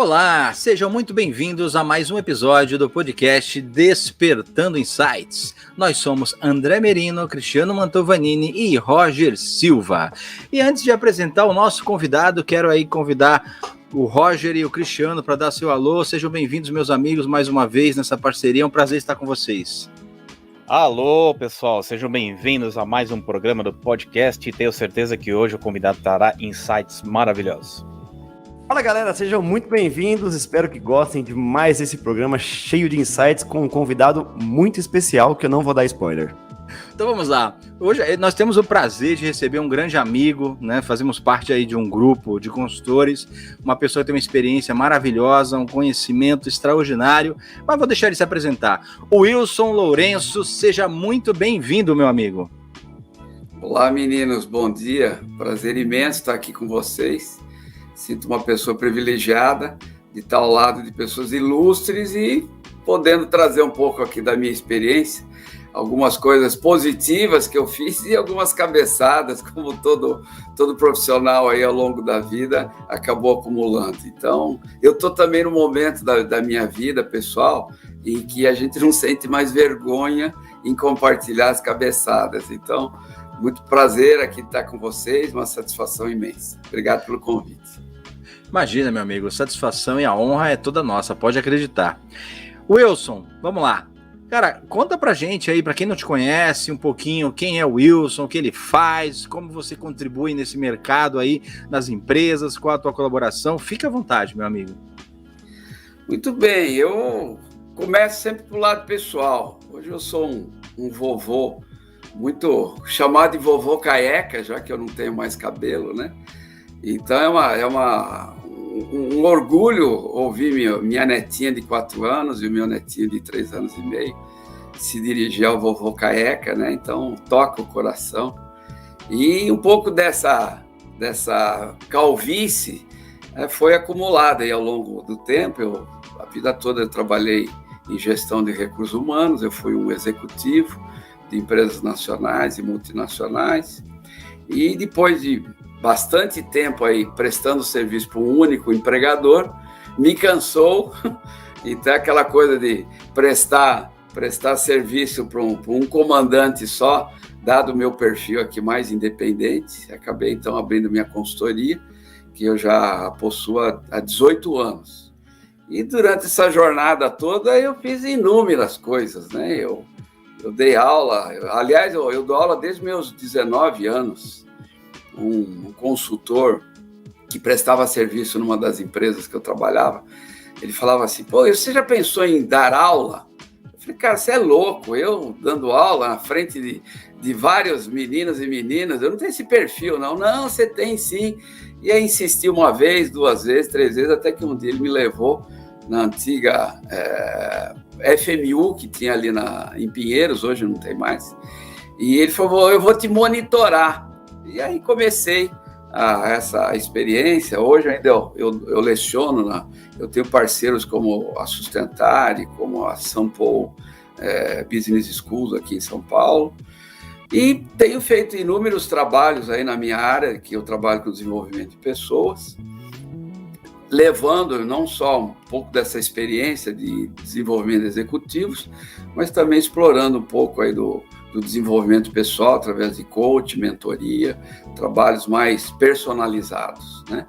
Olá, sejam muito bem-vindos a mais um episódio do podcast Despertando Insights. Nós somos André Merino, Cristiano Mantovanini e Roger Silva. E antes de apresentar o nosso convidado, quero aí convidar o Roger e o Cristiano para dar seu alô. Sejam bem-vindos, meus amigos, mais uma vez nessa parceria. É um prazer estar com vocês. Alô, pessoal, sejam bem-vindos a mais um programa do podcast e tenho certeza que hoje o convidado trará insights maravilhosos. Fala galera, sejam muito bem-vindos, espero que gostem de mais esse programa cheio de insights com um convidado muito especial que eu não vou dar spoiler. Então vamos lá, hoje nós temos o prazer de receber um grande amigo, né? Fazemos parte aí de um grupo de consultores, uma pessoa que tem uma experiência maravilhosa, um conhecimento extraordinário, mas vou deixar ele se apresentar. O Wilson Lourenço, seja muito bem-vindo, meu amigo. Olá meninos, bom dia, prazer imenso estar aqui com vocês. Sinto uma pessoa privilegiada de estar ao lado de pessoas ilustres e podendo trazer um pouco aqui da minha experiência, algumas coisas positivas que eu fiz e algumas cabeçadas, como todo profissional aí ao longo da vida acabou acumulando. Então, eu estou também no momento da minha vida pessoal em que a gente não sente mais vergonha em compartilhar as cabeçadas. Então, muito prazer aqui estar com vocês, uma satisfação imensa. Obrigado pelo convite. Imagina, meu amigo, a satisfação e a honra é toda nossa, pode acreditar. Wilson, vamos lá. Cara, conta pra gente aí, pra quem não te conhece, um pouquinho quem é o Wilson, o que ele faz, como você contribui nesse mercado aí, nas empresas, qual a tua colaboração. Fica à vontade, meu amigo. Muito bem, eu começo sempre pro lado pessoal. Hoje eu sou um vovô, muito chamado de vovô careca, já que eu não tenho mais cabelo, né? Então é um orgulho ouvir minha netinha de 4 anos e o meu netinho de 3 anos e meio se dirigir ao vovô careca, né? Então toca o coração. E um pouco dessa calvície foi acumulada aí ao longo do tempo. A vida toda eu trabalhei em gestão de recursos humanos, eu fui um executivo de empresas nacionais e multinacionais, e depois de bastante tempo aí prestando serviço para um único empregador, me cansou. Então aquela coisa de prestar serviço para um comandante só, dado o meu perfil aqui mais independente, acabei então abrindo minha consultoria, que eu já possuo há 18 anos. E durante essa jornada toda eu fiz inúmeras coisas, né? Eu dei aula, aliás, eu dou aula desde meus 19 anos. Um consultor que prestava serviço numa das empresas que eu trabalhava, ele falava assim, pô, você já pensou em dar aula? Eu falei, cara, você é louco, eu dando aula na frente de vários meninos e meninas, eu não tenho esse perfil, não. Não, você tem sim. E aí insisti uma vez, 2 vezes, 3 vezes, até que um dia ele me levou na antiga FMU, que tinha ali em Pinheiros, hoje não tem mais, e ele falou, eu vou te monitorar. E aí comecei essa experiência. Hoje ainda eu leciono, eu tenho parceiros como a Sustentare, como a São Paulo Business Schools aqui em São Paulo, e tenho feito inúmeros trabalhos aí na minha área, que eu trabalho com desenvolvimento de pessoas, levando não só um pouco dessa experiência de desenvolvimento de executivos, mas também explorando um pouco aí do desenvolvimento pessoal através de coach, mentoria, trabalhos mais personalizados, né?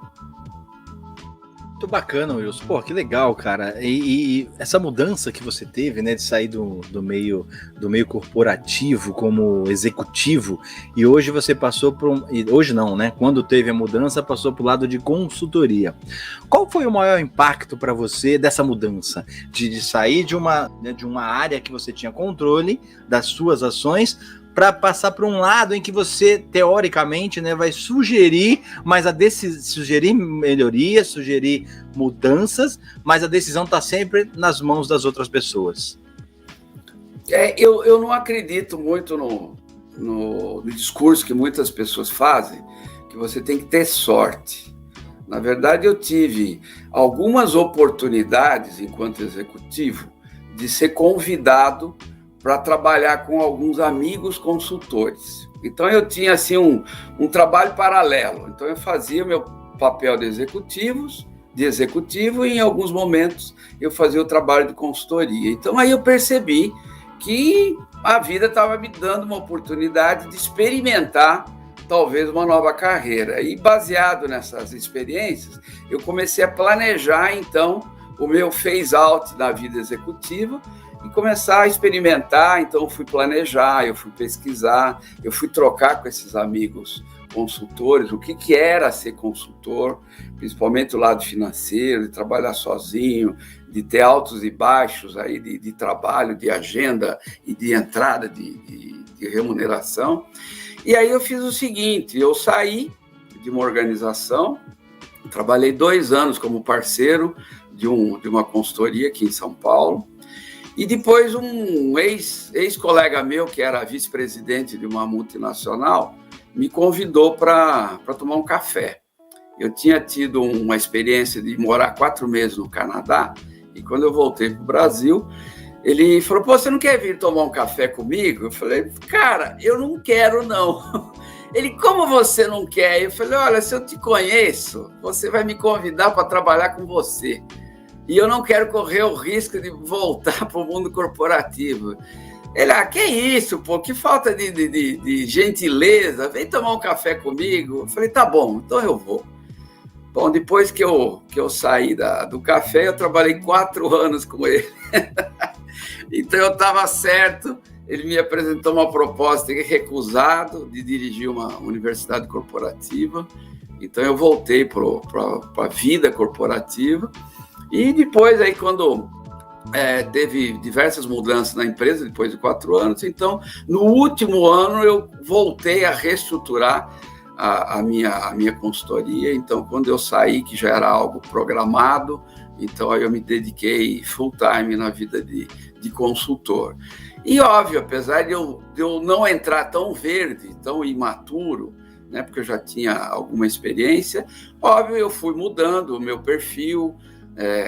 Muito bacana, Wilson. Pô, que legal, cara. E essa mudança que você teve, né, de sair do meio corporativo como executivo, e hoje você passou por hoje não, né? Quando teve a mudança, passou para o lado de consultoria. Qual foi o maior impacto para você dessa mudança? De sair de uma área que você tinha controle das suas ações para passar para um lado em que você, teoricamente, né, vai sugerir, sugerir melhorias, sugerir mudanças, mas a decisão está sempre nas mãos das outras pessoas. Eu não acredito muito no discurso que muitas pessoas fazem, que você tem que ter sorte. Na verdade, eu tive algumas oportunidades, enquanto executivo, de ser convidado para trabalhar com alguns amigos consultores. Então, eu tinha assim, um trabalho paralelo. Então, eu fazia o meu papel de executivos, de executivo e em alguns momentos eu fazia o trabalho de consultoria. Então aí eu percebi que a vida estava me dando uma oportunidade de experimentar talvez uma nova carreira. E baseado nessas experiências, eu comecei a planejar então o meu phase-out da vida executiva e começar a experimentar. Então eu fui planejar, eu fui pesquisar, eu fui trocar com esses amigos consultores, o que era ser consultor, principalmente o lado financeiro, de trabalhar sozinho, de ter altos e baixos aí de trabalho, de agenda e de entrada de remuneração. E aí eu fiz o seguinte, eu saí de uma organização, trabalhei 2 anos como parceiro de uma consultoria aqui em São Paulo, e depois um ex-colega meu, que era vice-presidente de uma multinacional, me convidou para tomar um café. Eu tinha tido uma experiência de morar 4 meses no Canadá, e quando eu voltei para o Brasil, ele falou, pô, você não quer vir tomar um café comigo? Eu falei, cara, eu não quero, não. Ele, como você não quer? Eu falei, olha, se eu te conheço, você vai me convidar para trabalhar com você. E eu não quero correr o risco de voltar para o mundo corporativo. Ele, que isso, pô, que falta de gentileza, vem tomar um café comigo. Eu falei, tá bom, então eu vou. Bom, depois que eu saí do café, eu trabalhei 4 anos com ele. Então eu estava certo, ele me apresentou uma proposta recusado de dirigir uma universidade corporativa. Então eu voltei para a vida corporativa. E depois, aí, quando teve diversas mudanças na empresa, depois de 4 anos, então, no último ano, eu voltei a reestruturar a minha consultoria. Então, quando eu saí, que já era algo programado, então aí eu me dediquei full time na vida de consultor. E, óbvio, apesar de eu não entrar tão verde, tão imaturo, né, porque eu já tinha alguma experiência, óbvio, eu fui mudando o meu perfil.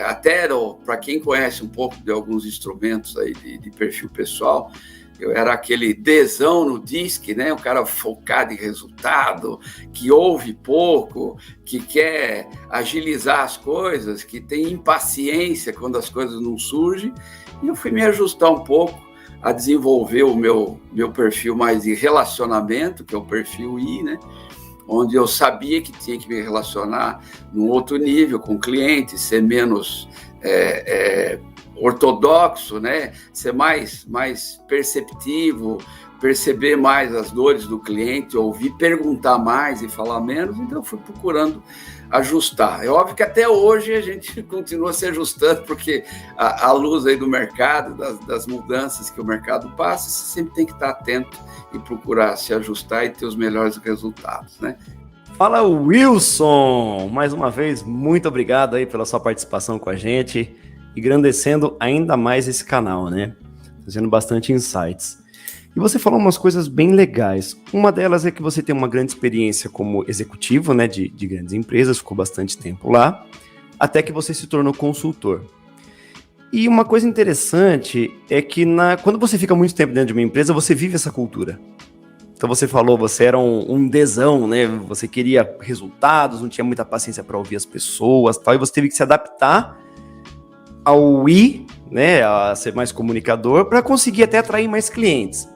Até para quem conhece um pouco de alguns instrumentos aí de perfil pessoal, eu era aquele Dzão no DISC, né? O cara focado em resultado, que ouve pouco, que quer agilizar as coisas, que tem impaciência quando as coisas não surgem. E eu fui me ajustar um pouco a desenvolver o meu perfil mais de relacionamento, que é o perfil I, né? Onde eu sabia que tinha que me relacionar num outro nível com o cliente, ser menos ortodoxo, né? Ser mais perceptivo, perceber mais as dores do cliente, ouvir, perguntar mais e falar menos. Então eu fui procurando ajustar. É óbvio que até hoje a gente continua se ajustando, porque a luz aí do mercado, das mudanças que o mercado passa, você sempre tem que estar atento e procurar se ajustar e ter os melhores resultados, né? Fala, Wilson! Mais uma vez, muito obrigado aí pela sua participação com a gente, engrandecendo ainda mais esse canal, né? Fazendo bastante insights. E você falou umas coisas bem legais. Uma delas é que você tem uma grande experiência como executivo, né, de grandes empresas, ficou bastante tempo lá, até que você se tornou consultor. E uma coisa interessante é que quando você fica muito tempo dentro de uma empresa, você vive essa cultura. Então você falou, você era um Dzão, né? Você queria resultados, não tinha muita paciência para ouvir as pessoas, tal, e você teve que se adaptar ao I, né, a ser mais comunicador, para conseguir até atrair mais clientes.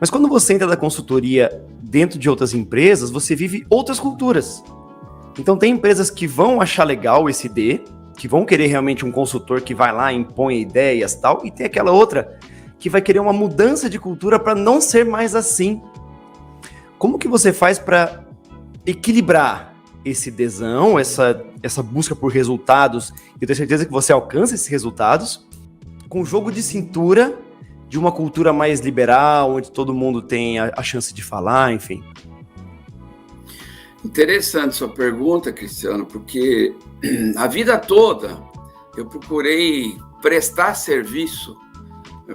Mas quando você entra da consultoria dentro de outras empresas, você vive outras culturas. Então tem empresas que vão achar legal esse D, que vão querer realmente um consultor que vai lá, impõe ideias e tal, e tem aquela outra que vai querer uma mudança de cultura para não ser mais assim. Como que você faz para equilibrar esse desão, essa busca por resultados, e eu tenho certeza que você alcança esses resultados, com o jogo de cintura de uma cultura mais liberal, onde todo mundo tem a chance de falar, enfim? Interessante sua pergunta, Cristiano, porque a vida toda eu procurei prestar serviço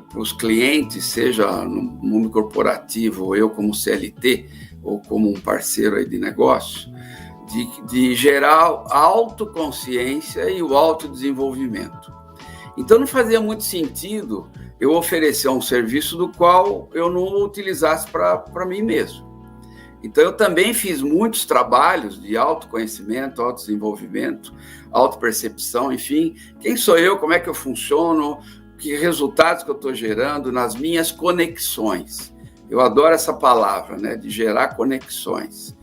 para os clientes, seja no mundo corporativo, ou eu como CLT, ou como um parceiro aí de negócio, de gerar a autoconsciência e o autodesenvolvimento. Então não fazia muito sentido eu oferecer um serviço do qual eu não utilizasse para mim mesmo. Então, eu também fiz muitos trabalhos de autoconhecimento, autodesenvolvimento, autopercepção, enfim. Quem sou eu? Como é que eu funciono? Que resultados que eu estou gerando nas minhas conexões? Eu adoro essa palavra, né? De gerar conexões.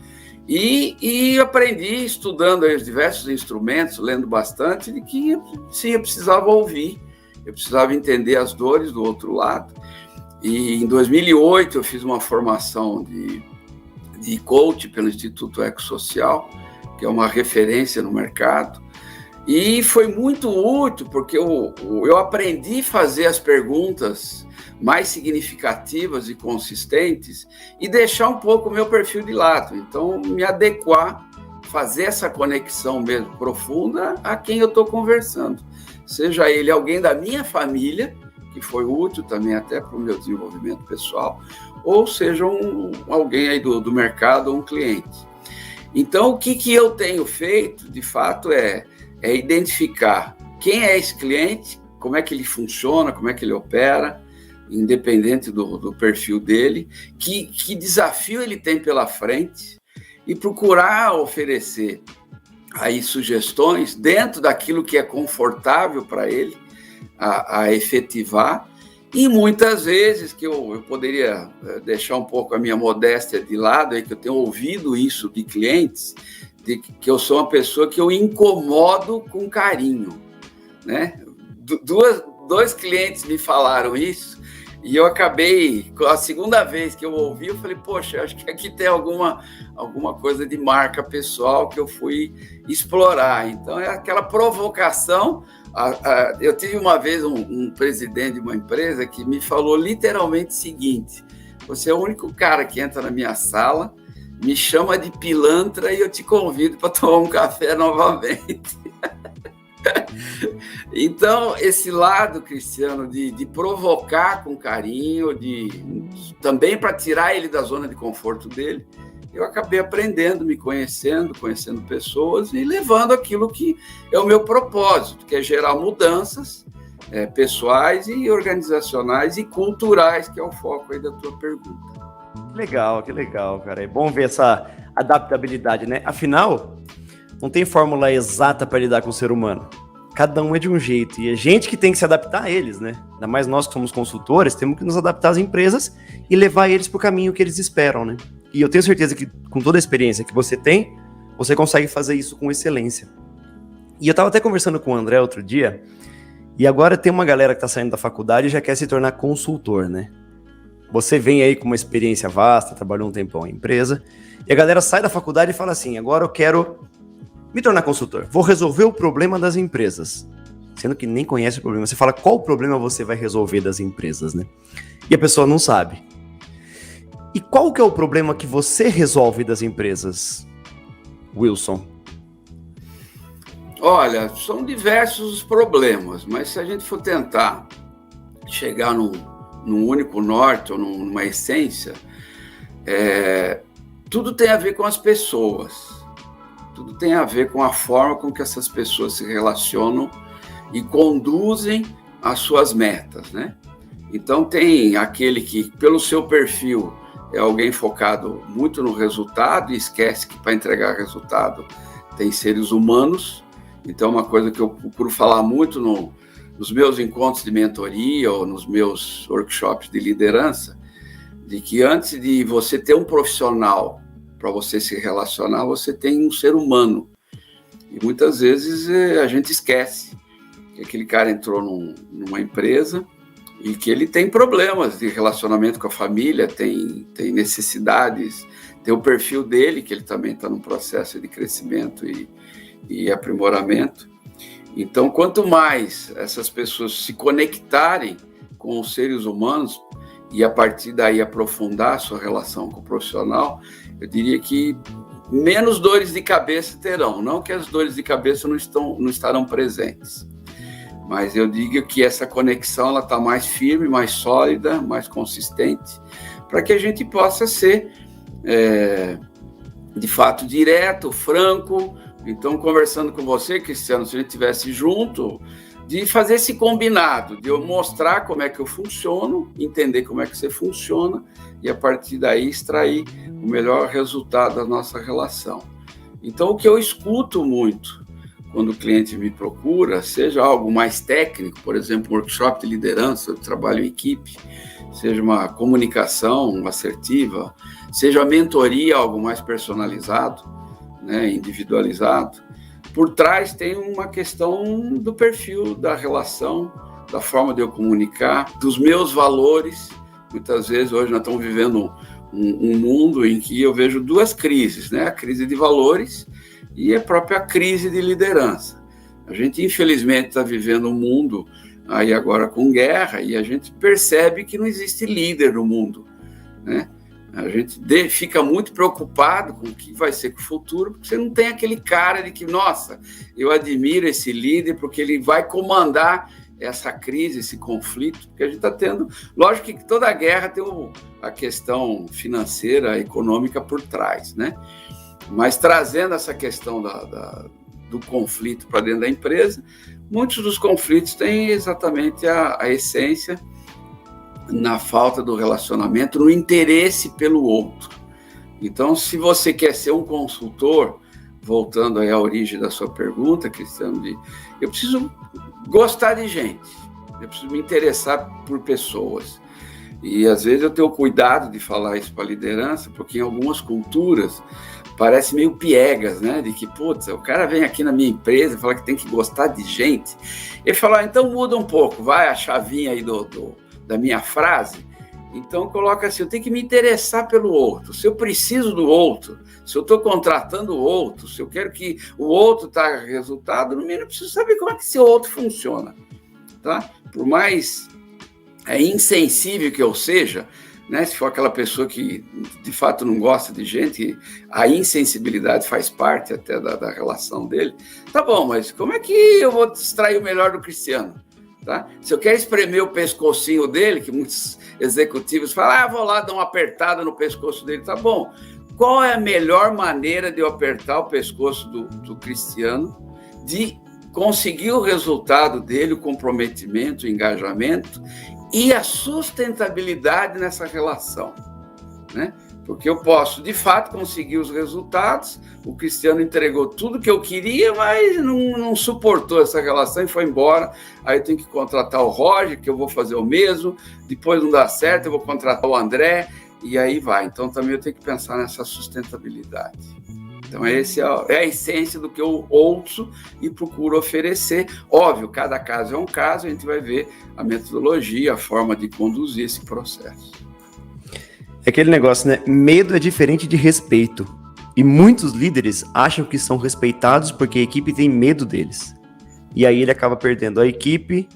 E aprendi, estudando aí os diversos instrumentos, lendo bastante, de que, sim, eu precisava ouvir, eu precisava entender as dores do outro lado. E em 2008 eu fiz uma formação de coach pelo Instituto Ecosocial, que é uma referência no mercado, e foi muito útil, porque eu aprendi a fazer as perguntas mais significativas e consistentes e deixar um pouco o meu perfil de lado. Então, me adequar, fazer essa conexão mesmo profunda a quem eu estou conversando. Seja ele alguém da minha família, que foi útil também até para o meu desenvolvimento pessoal, ou seja alguém aí do mercado ou um cliente. Então, o que eu tenho feito, de fato, é identificar quem é esse cliente, como é que ele funciona, como é que ele opera, independente do perfil dele, que desafio ele tem pela frente, e procurar oferecer aí sugestões dentro daquilo que é confortável para ele a efetivar. E muitas vezes que eu poderia deixar um pouco a minha modéstia de lado, é que eu tenho ouvido isso de clientes, de que eu sou uma pessoa que eu incomodo com carinho, né? Dois clientes me falaram isso, e eu acabei, a segunda vez que eu ouvi, eu falei, poxa, acho que aqui tem alguma coisa de marca pessoal que eu fui explorar. Então, é aquela provocação. Eu tive uma vez um presidente de uma empresa que me falou literalmente o seguinte: você é o único cara que entra na minha sala, me chama de pilantra e eu te convido para tomar um café novamente. Então, esse lado, Cristiano, de provocar com carinho, também para tirar ele da zona de conforto dele, eu acabei aprendendo, me conhecendo pessoas e levando aquilo que é o meu propósito, que é gerar mudanças pessoais e organizacionais e culturais, que é o foco aí da tua pergunta. Que legal, cara. É bom ver essa adaptabilidade, né? Afinal, não tem fórmula exata para lidar com o ser humano. Cada um é de um jeito, e a gente que tem que se adaptar a eles, né? Ainda mais nós que somos consultores, temos que nos adaptar às empresas e levar eles para o caminho que eles esperam, né? E eu tenho certeza que, com toda a experiência que você tem, você consegue fazer isso com excelência. E eu estava até conversando com o André outro dia, e agora tem uma galera que está saindo da faculdade e já quer se tornar consultor, né? Você vem aí com uma experiência vasta, trabalhou um tempão em empresa, e a galera sai da faculdade e fala assim, agora eu quero me tornar consultor, vou resolver o problema das empresas. Sendo que nem conhece o problema. Você fala qual problema você vai resolver das empresas, né? E a pessoa não sabe. E qual que é o problema que você resolve das empresas, Wilson? Olha, são diversos os problemas, mas se a gente for tentar chegar num único norte ou numa essência, tudo tem a ver com as pessoas. Tudo tem a ver com a forma com que essas pessoas se relacionam e conduzem as suas metas, né? Então, tem aquele que, pelo seu perfil, é alguém focado muito no resultado e esquece que para entregar resultado tem seres humanos. Então, uma coisa que eu procuro falar muito nos meus encontros de mentoria ou nos meus workshops de liderança, de que antes de você ter um profissional para você se relacionar, você tem um ser humano. E muitas vezes a gente esquece que aquele cara entrou numa empresa e que ele tem problemas de relacionamento com a família, tem necessidades, tem o perfil dele, que ele também está num processo de crescimento e aprimoramento. Então, quanto mais essas pessoas se conectarem com os seres humanos e a partir daí aprofundar a sua relação com o profissional, eu diria que menos dores de cabeça terão. Não que as dores de cabeça não estarão presentes, mas eu digo que essa conexão está mais firme, mais sólida, mais consistente, para que a gente possa ser, de fato, direto, franco. Então, conversando com você, Cristiano, se a gente estivesse junto, de fazer esse combinado, de eu mostrar como é que eu funciono, entender como é que você funciona e, a partir daí, extrair o melhor resultado da nossa relação. Então, o que eu escuto muito quando o cliente me procura, seja algo mais técnico, por exemplo, um workshop de liderança, eu trabalho em equipe, seja uma comunicação assertiva, seja a mentoria, algo mais personalizado, né, individualizado, por trás tem uma questão do perfil, da relação, da forma de eu comunicar, dos meus valores. Muitas vezes, hoje nós estamos vivendo um mundo em que eu vejo duas crises, né? A crise de valores e a própria crise de liderança. A gente, infelizmente, está vivendo um mundo aí agora com guerra e a gente percebe que não existe líder no mundo, né? A gente fica muito preocupado com o que vai ser com o futuro, porque você não tem aquele cara de que, nossa, eu admiro esse líder porque ele vai comandar essa crise, esse conflito que a gente está tendo. Lógico que toda guerra tem a questão financeira, econômica por trás, né? Mas trazendo essa questão do conflito para dentro da empresa, muitos dos conflitos têm exatamente a essência na falta do relacionamento, no interesse pelo outro. Então, se você quer ser um consultor, voltando aí à origem da sua pergunta, Cristiano, eu preciso gostar de gente, eu preciso me interessar por pessoas. E, às vezes, eu tenho cuidado de falar isso para a liderança, porque em algumas culturas parece meio piegas, né? De que, putz, o cara vem aqui na minha empresa e fala que tem que gostar de gente. Ele fala, então muda um pouco, vai a chavinha aí da minha frase, então coloca assim, eu tenho que me interessar pelo outro, se eu preciso do outro, se eu estou contratando o outro, se eu quero que o outro traga resultado, no mínimo eu preciso saber como é que esse outro funciona, tá? Por mais insensível que eu seja, né, se for aquela pessoa que de fato não gosta de gente, a insensibilidade faz parte até da relação dele, tá bom, mas como é que eu vou extrair o melhor do Cristiano? Tá? Se eu quero espremer o pescocinho dele, que muitos executivos falam, vou lá dar uma apertada no pescoço dele, tá bom. Qual é a melhor maneira de eu apertar o pescoço do Cristiano, de conseguir o resultado dele, o comprometimento, o engajamento e a sustentabilidade nessa relação, né? Porque eu posso, de fato, conseguir os resultados. O Cristiano entregou tudo que eu queria, mas não suportou essa relação e foi embora. Aí eu tenho que contratar o Roger, que eu vou fazer o mesmo. Depois não dá certo, eu vou contratar o André, e aí vai. Então, também eu tenho que pensar nessa sustentabilidade. Então, essa é a essência do que eu ouço e procuro oferecer. Óbvio, cada caso é um caso, a gente vai ver a metodologia, a forma de conduzir esse processo. É aquele negócio, né? Medo é diferente de respeito. E muitos líderes acham que são respeitados porque a equipe tem medo deles. E aí ele acaba perdendo a equipe,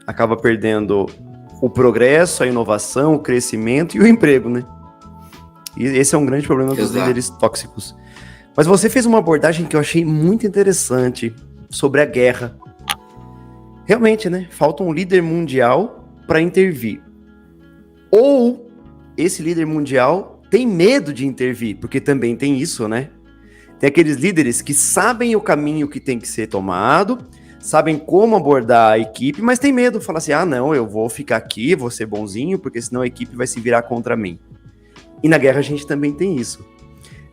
acaba perdendo o progresso, a inovação, o crescimento e o emprego, né? E esse é um grande problema dos líderes tóxicos. Mas você fez uma abordagem que eu achei muito interessante sobre a guerra. Realmente, né? Falta um líder mundial para intervir. Ou esse líder mundial tem medo de intervir, porque também tem isso, né? Tem aqueles líderes que sabem o caminho que tem que ser tomado, sabem como abordar a equipe, mas tem medo, fala assim, não, eu vou ficar aqui, vou ser bonzinho, porque senão a equipe vai se virar contra mim. E na guerra a gente também tem isso.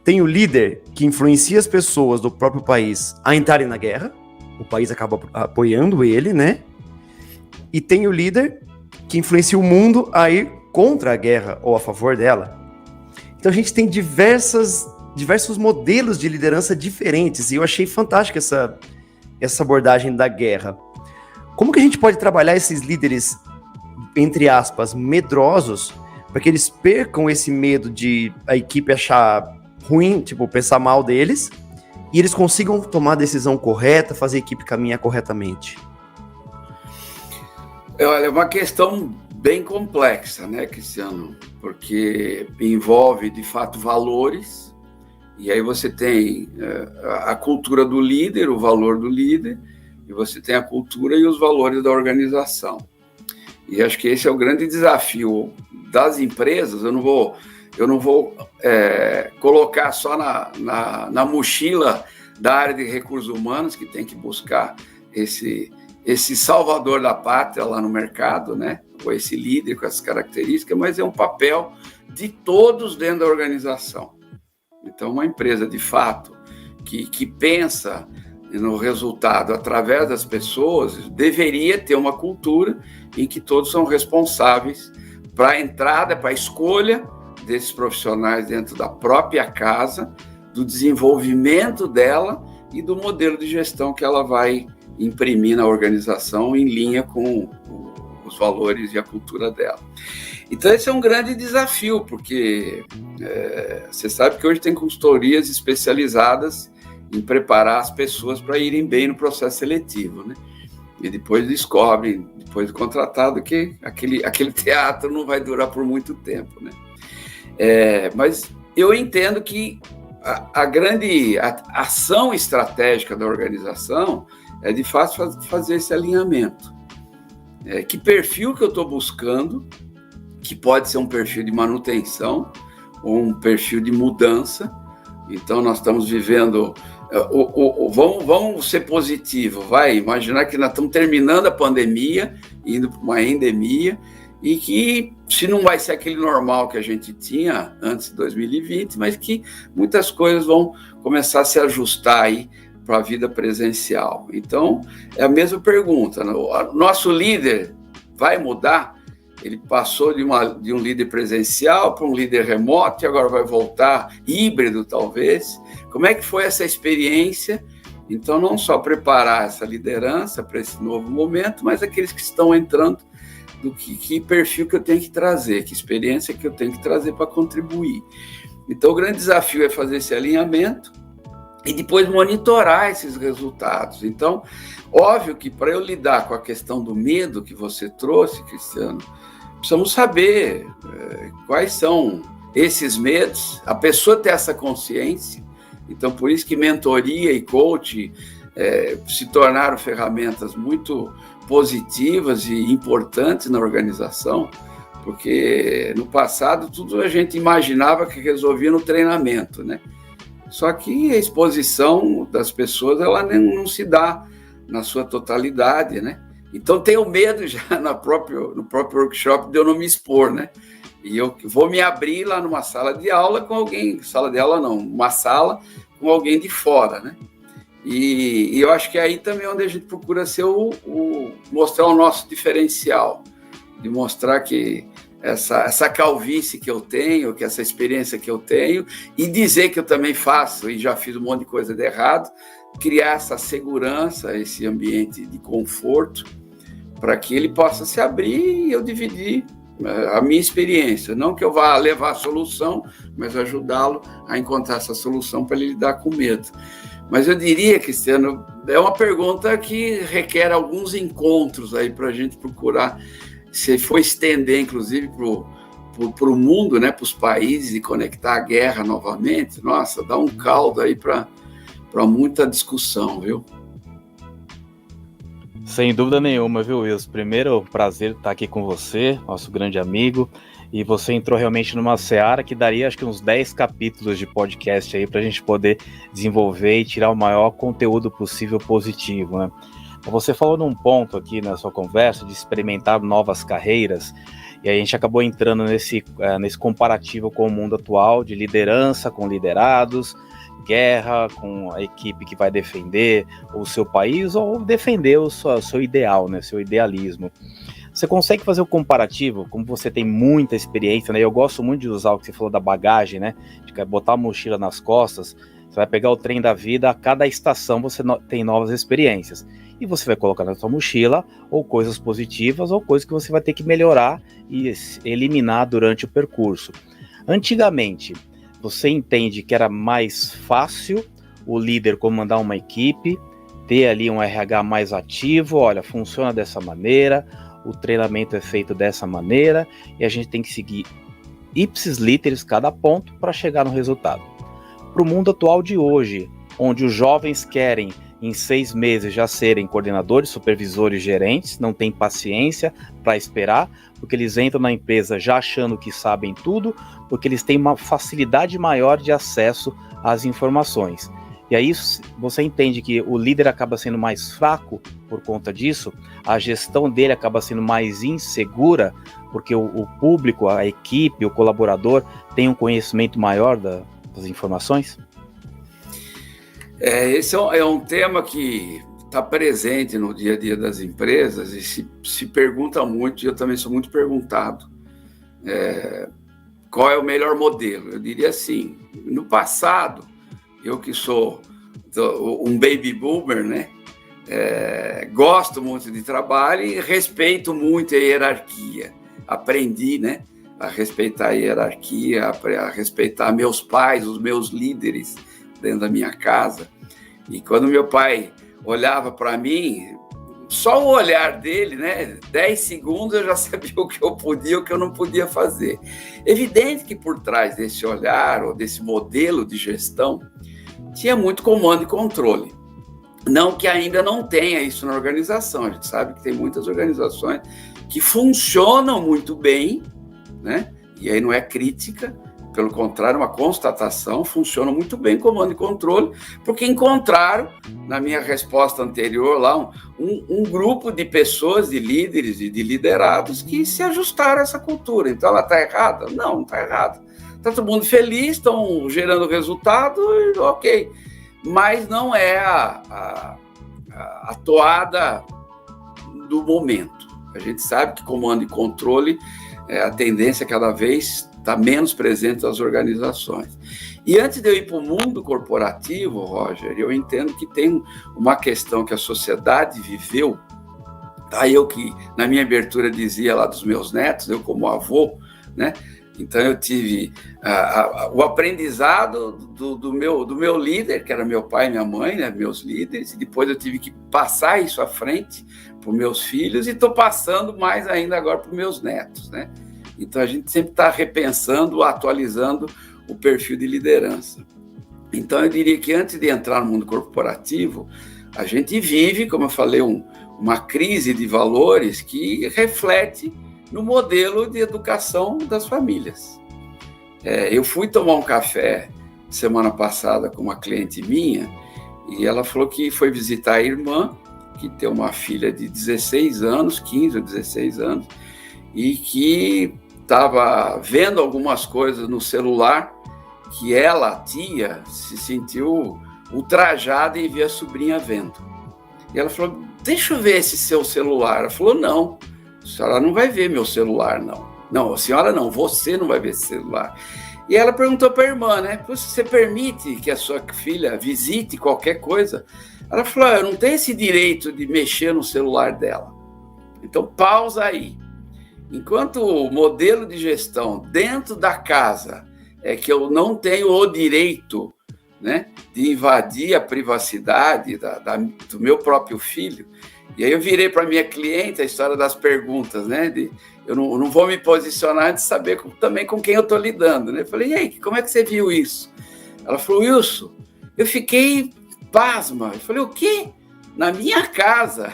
Tem o líder que influencia as pessoas do próprio país a entrarem na guerra, o país acaba apoiando ele, né? E tem o líder que influencia o mundo a ir contra a guerra ou a favor dela. Então a gente tem diversos modelos de liderança diferentes e eu achei fantástica essa abordagem da guerra. Como que a gente pode trabalhar esses líderes, entre aspas, medrosos, para que eles percam esse medo de a equipe achar ruim, tipo, pensar mal deles, e eles consigam tomar a decisão correta, fazer a equipe caminhar corretamente? Olha, é uma questão bem complexa, né, Cristiano? Porque envolve, de fato, valores, e aí você tem a cultura do líder, o valor do líder, e você tem a cultura e os valores da organização. E acho que esse é o grande desafio das empresas. Eu não vou colocar só na mochila da área de recursos humanos, que tem que buscar esse salvador da pátria lá no mercado, né? Ou esse líder com essas características, mas é um papel de todos dentro da organização. Então, uma empresa, de fato, que pensa no resultado através das pessoas, deveria ter uma cultura em que todos são responsáveis para a entrada, para a escolha desses profissionais dentro da própria casa, do desenvolvimento dela e do modelo de gestão que ela vai imprimir na organização em linha com os valores e a cultura dela. Então, esse é um grande desafio, porque você sabe que hoje tem consultorias especializadas em preparar as pessoas para irem bem no processo seletivo, né? E depois descobrem, depois de contratado, que aquele teatro não vai durar por muito tempo, né? Mas eu entendo que a grande ação estratégica da organização é, de fato, fazer esse alinhamento. Que perfil que eu estou buscando, que pode ser um perfil de manutenção ou um perfil de mudança. Então, nós estamos vivendo... Vamos ser positivo, vai imaginar que nós estamos terminando a pandemia, indo para uma endemia, e que, se não vai ser aquele normal que a gente tinha antes de 2020, mas que muitas coisas vão começar a se ajustar aí para a vida presencial. Então, é a mesma pergunta. Nosso líder vai mudar? Ele passou de um líder presencial para um líder remoto e agora vai voltar híbrido, talvez. Como é que foi essa experiência? Então, não só preparar essa liderança para esse novo momento, mas aqueles que estão entrando, do que perfil que eu tenho que trazer, que experiência que eu tenho que trazer para contribuir. Então, o grande desafio é fazer esse alinhamento e depois monitorar esses resultados. Então, óbvio que para eu lidar com a questão do medo que você trouxe, Cristiano, precisamos saber quais são esses medos, a pessoa ter essa consciência. Então, por isso que mentoria e coach se tornaram ferramentas muito positivas e importantes na organização, porque no passado tudo a gente imaginava que resolvia no treinamento, né? Só que a exposição das pessoas ela não se dá na sua totalidade, né? Então tenho medo já no próprio workshop de eu não me expor, né? E eu vou me abrir lá numa sala de aula com alguém, sala de aula não, uma sala com alguém de fora, né? E eu acho que é aí também onde a gente procura ser mostrar o nosso diferencial, de mostrar que essa calvície que eu tenho, que essa experiência que eu tenho, e dizer que eu também faço, e já fiz um monte de coisa de errado, criar essa segurança, esse ambiente de conforto, para que ele possa se abrir e eu dividir a minha experiência. Não que eu vá levar a solução, mas ajudá-lo a encontrar essa solução para ele lidar com medo. Mas eu diria, Cristiano, é uma pergunta que requer alguns encontros aí para a gente procurar, se for estender, inclusive, para o mundo, né, para os países e conectar a guerra novamente, nossa, dá um caldo aí para muita discussão, viu? Sem dúvida nenhuma, viu, Wilson? Primeiro, prazer estar aqui com você, nosso grande amigo. E você entrou realmente numa seara que daria, acho que uns 10 capítulos de podcast aí para a gente poder desenvolver e tirar o maior conteúdo possível positivo, né? Você falou num ponto aqui na sua conversa de experimentar novas carreiras, e aí a gente acabou entrando nesse comparativo com o mundo atual de liderança com liderados, guerra com a equipe que vai defender o seu país ou defender o seu ideal, né, seu idealismo. Você consegue fazer o comparativo, como você tem muita experiência, né? Eu gosto muito de usar o que você falou da bagagem, né? De botar a mochila nas costas, você vai pegar o trem da vida, a cada estação você tem novas experiências. E você vai colocar na sua mochila ou coisas positivas ou coisas que você vai ter que melhorar e eliminar durante o percurso. Antigamente, você entende que era mais fácil o líder comandar uma equipe, ter ali um RH mais ativo, olha, funciona dessa maneira, o treinamento é feito dessa maneira e a gente tem que seguir ipsis literis cada ponto para chegar no resultado. Para o mundo atual de hoje, onde os jovens querem em 6 meses já serem coordenadores, supervisores, gerentes, não tem paciência para esperar, porque eles entram na empresa já achando que sabem tudo, porque eles têm uma facilidade maior de acesso às informações. E aí você entende que o líder acaba sendo mais fraco por conta disso, a gestão dele acaba sendo mais insegura, porque o público, a equipe, o colaborador tem um conhecimento maior das informações? Esse é um tema que está presente no dia a dia das empresas e se pergunta muito, e eu também sou muito perguntado, qual é o melhor modelo? Eu diria assim, no passado, eu que sou um baby boomer, né? Gosto muito de trabalho e respeito muito a hierarquia. Aprendi, né, a respeitar a hierarquia, a respeitar meus pais, os meus líderes dentro da minha casa. E quando meu pai olhava para mim, só o olhar dele, né, 10 segundos eu já sabia o que eu podia e o que eu não podia fazer. Evidente que por trás desse olhar ou desse modelo de gestão tinha muito comando e controle. Não que ainda não tenha isso na organização. A gente sabe que tem muitas organizações que funcionam muito bem, né? E aí não é crítica, pelo contrário, uma constatação, funcionam muito bem comando e controle, porque encontraram, na minha resposta anterior lá, um grupo de pessoas, de líderes e de liderados que se ajustaram a essa cultura. Então ela está errada? Não está errada. Está todo mundo feliz, estão gerando resultado, ok. Mas não é a toada do momento. A gente sabe que comando e controle, a tendência cada vez está menos presente nas organizações. E antes de eu ir para o mundo corporativo, Roger, eu entendo que tem uma questão que a sociedade viveu. Eu que, na minha abertura, dizia lá dos meus netos, eu como avô, né? Então eu tive o aprendizado do meu líder, que era meu pai e minha mãe, né, meus líderes, e depois eu tive que passar isso à frente para os meus filhos e estou passando mais ainda agora para os meus netos, né? Então a gente sempre está repensando, atualizando o perfil de liderança. Então eu diria que antes de entrar no mundo corporativo, a gente vive, como eu falei, uma crise de valores que reflete no modelo de educação das famílias. Eu fui tomar um café semana passada com uma cliente minha e ela falou que foi visitar a irmã, que tem uma filha de 16 anos, 15 ou 16 anos, e que estava vendo algumas coisas no celular que ela, a tia, se sentiu ultrajada em ver a sobrinha vendo. E ela falou, deixa eu ver esse seu celular. Ela falou, não, a senhora não vai ver meu celular, não. Não, a senhora não, você não vai ver esse celular. E ela perguntou para a irmã, né? Você permite que a sua filha visite qualquer coisa? Ela falou, eu não tenho esse direito de mexer no celular dela. Então, pausa aí. Enquanto o modelo de gestão dentro da casa é que eu não tenho o direito, né, de invadir a privacidade do meu próprio filho, e aí eu virei para a minha cliente a história das perguntas, né? Eu não vou me posicionar antes de saber também com quem eu estou lidando, né? Eu falei, e aí, como é que você viu isso? Ela falou, Wilson, eu fiquei pasma. Eu falei, o quê? Na minha casa,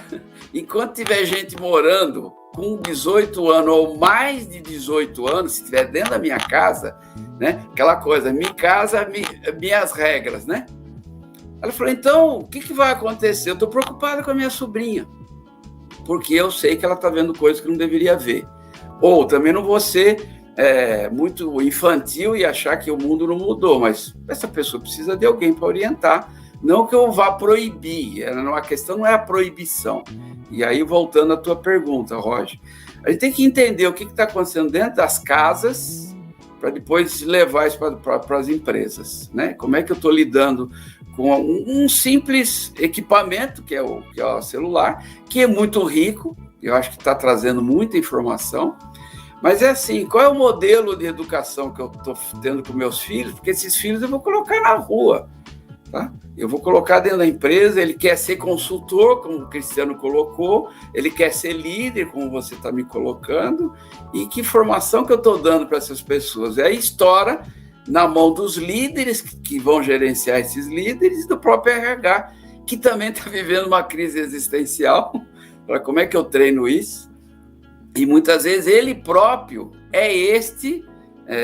enquanto tiver gente morando com 18 anos ou mais de 18 anos, se estiver dentro da minha casa, né? Aquela coisa, minha casa, minhas regras, né? Ela falou, então, o que vai acontecer? Eu estou preocupada com a minha sobrinha, porque eu sei que ela está vendo coisas que não deveria ver. Ou também não vou ser muito infantil e achar que o mundo não mudou, mas essa pessoa precisa de alguém para orientar, não que eu vá proibir, a questão não é a proibição. E aí, voltando à tua pergunta, Roger, a gente tem que entender o que está acontecendo dentro das casas para depois levar isso para as empresas, né? Como é que eu estou lidando com um simples equipamento, que é o celular, que é muito rico, eu acho que está trazendo muita informação, mas é assim, qual é o modelo de educação que eu estou tendo com meus filhos? Porque esses filhos eu vou colocar na rua, tá? Eu vou colocar dentro da empresa, ele quer ser consultor, como o Cristiano colocou, ele quer ser líder, como você está me colocando, e que formação que eu estou dando para essas pessoas? Aí estoura na mão dos líderes, que vão gerenciar esses líderes, e do próprio RH, que também está vivendo uma crise existencial. Como é que eu treino isso? E muitas vezes ele próprio é este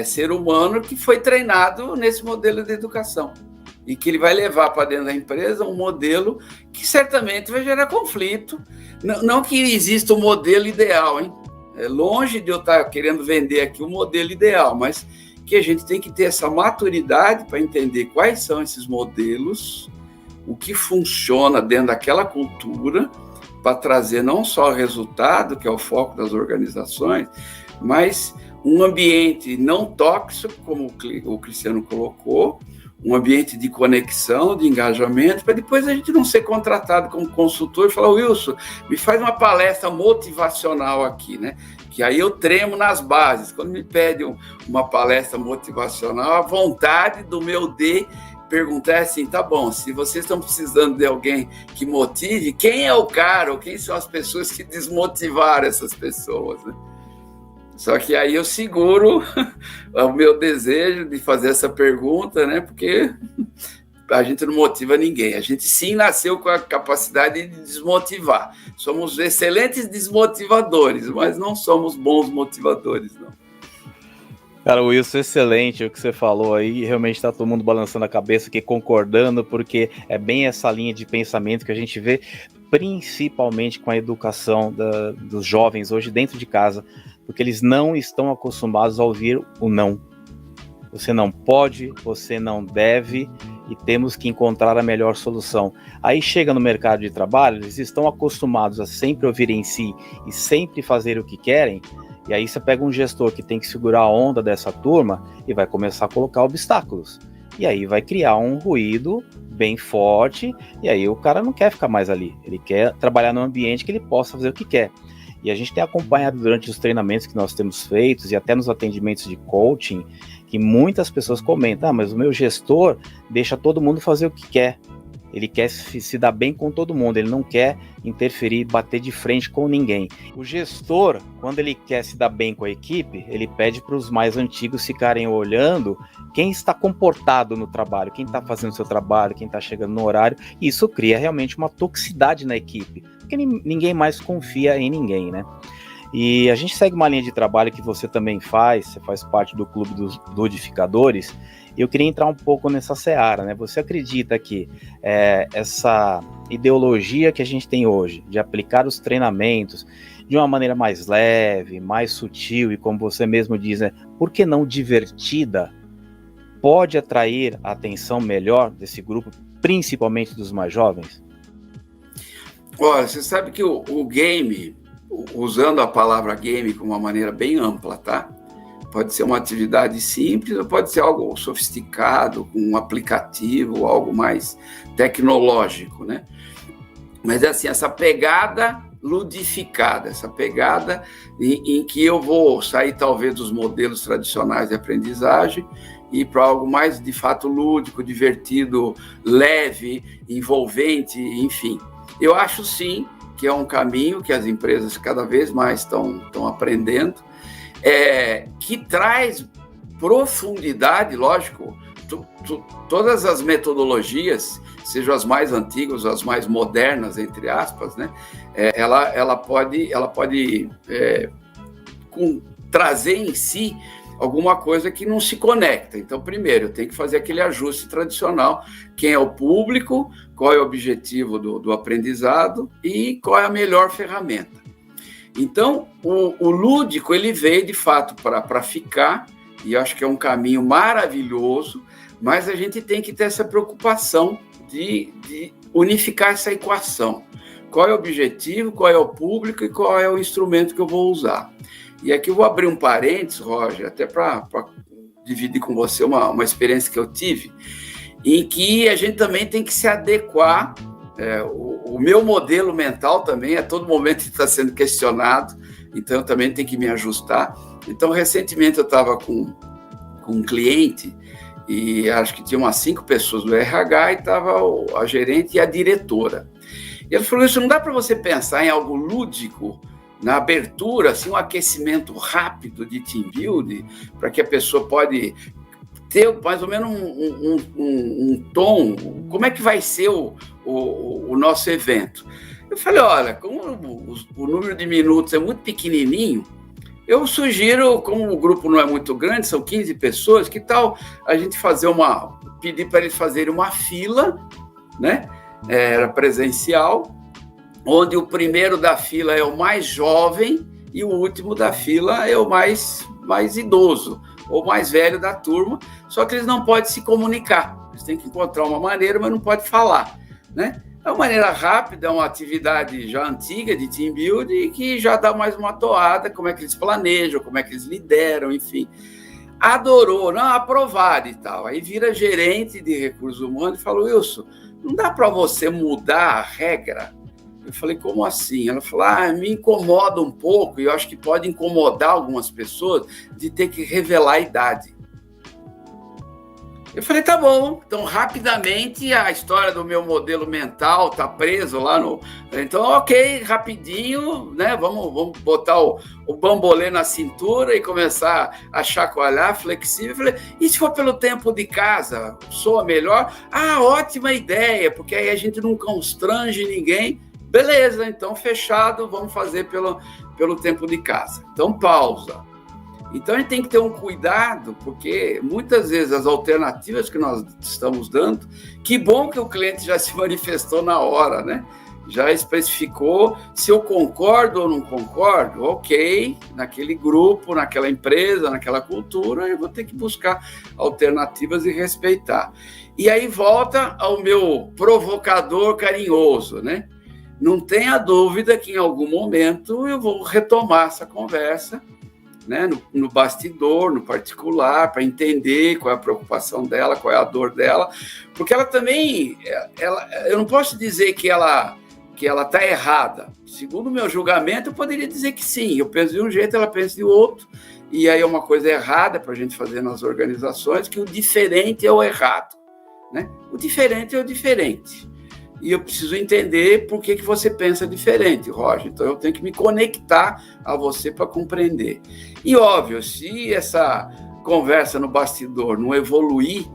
ser humano que foi treinado nesse modelo de educação. e que ele vai levar para dentro da empresa um modelo que certamente vai gerar conflito. Não que exista um modelo ideal, hein? É longe de eu estar querendo vender aqui o modelo ideal, mas que a gente tem que ter essa maturidade para entender quais são esses modelos, o que funciona dentro daquela cultura, para trazer não só o resultado, que é o foco das organizações, mas um ambiente não tóxico, como o Cristiano colocou, um ambiente de conexão, de engajamento, para depois a gente não ser contratado como consultor e falar, Wilson, me faz uma palestra motivacional aqui, né? Que aí eu tremo nas bases. Quando me pedem uma palestra motivacional, a vontade do meu perguntar assim, tá bom, se vocês estão precisando de alguém que motive, quem é o cara ou quem são as pessoas que desmotivaram essas pessoas, né? Só que aí eu seguro o meu desejo de fazer essa pergunta, né? Porque a gente não motiva ninguém. A gente sim nasceu com a capacidade de desmotivar. Somos excelentes desmotivadores, mas não somos bons motivadores, não. Cara, Wilson, excelente o que você falou aí, realmente está todo mundo balançando a cabeça aqui, concordando, porque é bem essa linha de pensamento que a gente vê, principalmente com a educação dos jovens hoje dentro de casa, porque eles não estão acostumados a ouvir o não. Você não pode, você não deve, e temos que encontrar a melhor solução. Aí chega no mercado de trabalho, eles estão acostumados a sempre ouvir em si e sempre fazer o que querem. E aí você pega um gestor que tem que segurar a onda dessa turma e vai começar a colocar obstáculos. E aí vai criar um ruído bem forte, e aí o cara não quer ficar mais ali. Ele quer trabalhar num ambiente que ele possa fazer o que quer. E a gente tem acompanhado durante os treinamentos que nós temos feitos e até nos atendimentos de coaching, que muitas pessoas comentam, mas o meu gestor deixa todo mundo fazer o que quer. Ele quer se dar bem com todo mundo, ele não quer interferir, bater de frente com ninguém. O gestor, quando ele quer se dar bem com a equipe, ele pede para os mais antigos ficarem olhando quem está comportado no trabalho, quem está fazendo o seu trabalho, quem está chegando no horário. E isso cria realmente uma toxicidade na equipe, porque ninguém mais confia em ninguém, né? E a gente segue uma linha de trabalho que você também faz, você faz parte do Clube dos Ludificadores. Eu queria entrar um pouco nessa seara, né? Você acredita que essa ideologia que a gente tem hoje, de aplicar os treinamentos de uma maneira mais leve, mais sutil e, como você mesmo diz, né, por que não divertida, pode atrair a atenção melhor desse grupo, principalmente dos mais jovens? Olha, você sabe que o game, usando a palavra game como uma maneira bem ampla, tá? Pode ser uma atividade simples ou pode ser algo sofisticado, com um aplicativo, algo mais tecnológico, né? Mas é assim, essa pegada ludificada, essa pegada em que eu vou sair talvez dos modelos tradicionais de aprendizagem e ir para algo mais de fato lúdico, divertido, leve, envolvente, enfim. Eu acho sim que é um caminho que as empresas cada vez mais estão aprendendo, que traz profundidade, lógico, todas as metodologias, sejam as mais antigas, as mais modernas, entre aspas, né? Ela pode trazer em si alguma coisa que não se conecta. Então, primeiro, eu tenho que fazer aquele ajuste tradicional, quem é o público, qual é o objetivo do aprendizado e qual é a melhor ferramenta. Então, o lúdico, ele veio, de fato, para ficar, e acho que é um caminho maravilhoso, mas a gente tem que ter essa preocupação de unificar essa equação. Qual é o objetivo, qual é o público e qual é o instrumento que eu vou usar. E aqui eu vou abrir um parênteses, Roger, até para dividir com você uma experiência que eu tive, em que a gente também tem que se adequar. O meu modelo mental também, a todo momento está sendo questionado, então eu também tenho que me ajustar. Então, recentemente eu estava com um cliente, e acho que tinha umas 5 pessoas do RH, e estava a gerente e a diretora. E ele falou, isso não dá para você pensar em algo lúdico, na abertura, assim, um aquecimento rápido de team building, para que a pessoa pode ter mais ou menos um tom, como é que vai ser o nosso evento. Eu falei, olha, como o número de minutos é muito pequenininho, Eu sugiro, como o grupo não é muito grande, são 15 pessoas, que tal a gente pedir para eles fazerem uma fila, né? Era presencial, onde o primeiro da fila é o mais jovem e o último da fila é o mais idoso, ou mais velho da turma, só que eles não podem se comunicar. Eles têm que encontrar uma maneira, mas não podem falar, né? É uma maneira rápida, é uma atividade já antiga de team building que já dá mais uma toada, como é que eles planejam, como é que eles lideram, enfim. Adorou, não, aprovado e tal. Aí vira gerente de recursos humanos e falou, Wilson, não dá para você mudar a regra? Eu falei, como assim? Ela falou, me incomoda um pouco, e eu acho que pode incomodar algumas pessoas de ter que revelar a idade. Eu falei, tá bom. Então, rapidamente, a história do meu modelo mental tá preso lá no... Então, ok, rapidinho, né? Vamos botar o bambolê na cintura e começar a chacoalhar, flexível. Eu falei, e se for pelo tempo de casa, soa melhor? Ótima ideia, porque aí a gente não constrange ninguém. Beleza, então fechado, vamos fazer pelo tempo de casa. Então, pausa. Então, a gente tem que ter um cuidado, porque muitas vezes as alternativas que nós estamos dando, que bom que o cliente já se manifestou na hora, né? Já especificou se eu concordo ou não concordo, ok, naquele grupo, naquela empresa, naquela cultura, eu vou ter que buscar alternativas e respeitar. E aí volta ao meu provocador carinhoso, né? Não tenha dúvida que em algum momento eu vou retomar essa conversa, né, no bastidor, no particular, para entender qual é a preocupação dela, qual é a dor dela, porque ela também, eu não posso dizer que ela está errada. Segundo o meu julgamento, eu poderia dizer que sim, eu penso de um jeito, ela pensa de outro, e aí é uma coisa errada para a gente fazer nas organizações, que o diferente é o errado, né? O diferente é o diferente. E eu preciso entender por que você pensa diferente, Roger. Então, eu tenho que me conectar a você para compreender. E, óbvio, se essa conversa no bastidor não evoluir,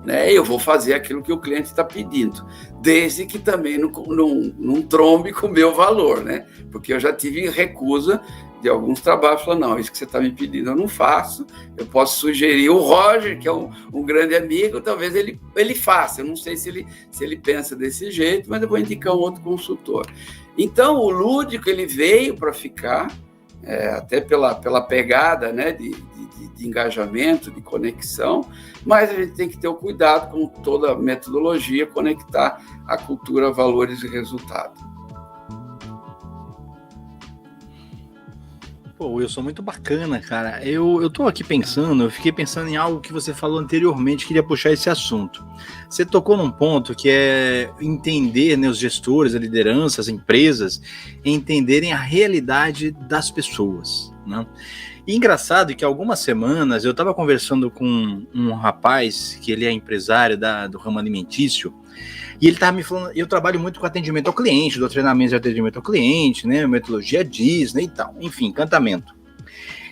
né, eu vou fazer aquilo que o cliente está pedindo, desde que também não trombe com o meu valor, né? Porque eu já tive recusa de alguns trabalhos, falando, não, isso que você está me pedindo eu não faço, eu posso sugerir o Roger, que é um grande amigo, talvez ele faça, eu não sei se ele pensa desse jeito, mas eu vou indicar um outro consultor. Então, o lúdico, ele veio para ficar, até pela pegada, né, de engajamento, de conexão, mas a gente tem que ter o cuidado com toda a metodologia, conectar a cultura, valores e resultado. Pô, Wilson, muito bacana, cara. Eu tô aqui pensando, eu fiquei pensando em algo que você falou anteriormente, queria puxar esse assunto. Você tocou num ponto que é entender, né, os gestores, a liderança, as empresas, entenderem a realidade das pessoas, né? E engraçado que algumas semanas eu estava conversando com um rapaz, que ele é empresário do ramo alimentício, e ele estava me falando, eu trabalho muito com atendimento ao cliente, do treinamento de atendimento ao cliente, né, metodologia Disney e tal, enfim, encantamento.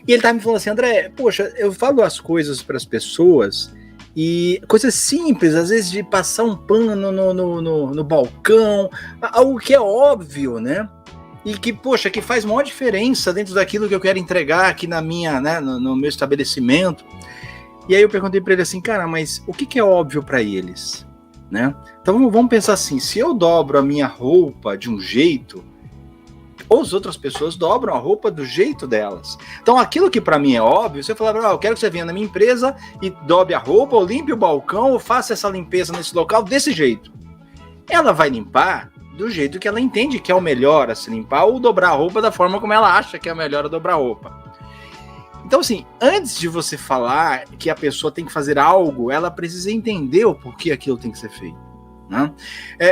E ele estava me falando assim, André, poxa, eu falo as coisas para as pessoas, e coisas simples, às vezes de passar um pano no balcão, algo que é óbvio, né? E que, poxa, que faz maior diferença dentro daquilo que eu quero entregar aqui na minha, né, no meu estabelecimento. E aí eu perguntei para ele assim, cara, mas o que é óbvio para eles, né? Então vamos pensar assim, se eu dobro a minha roupa de um jeito, ou as outras pessoas dobram a roupa do jeito delas. Então aquilo que para mim é óbvio, você fala, eu quero que você venha na minha empresa e dobre a roupa, ou limpe o balcão, ou faça essa limpeza nesse local desse jeito. Ela vai limpar do jeito que ela entende que é o melhor a se limpar, ou dobrar a roupa da forma como ela acha que é melhor a dobrar a roupa. Então, assim, antes de você falar que a pessoa tem que fazer algo, ela precisa entender o porquê aquilo tem que ser feito, né?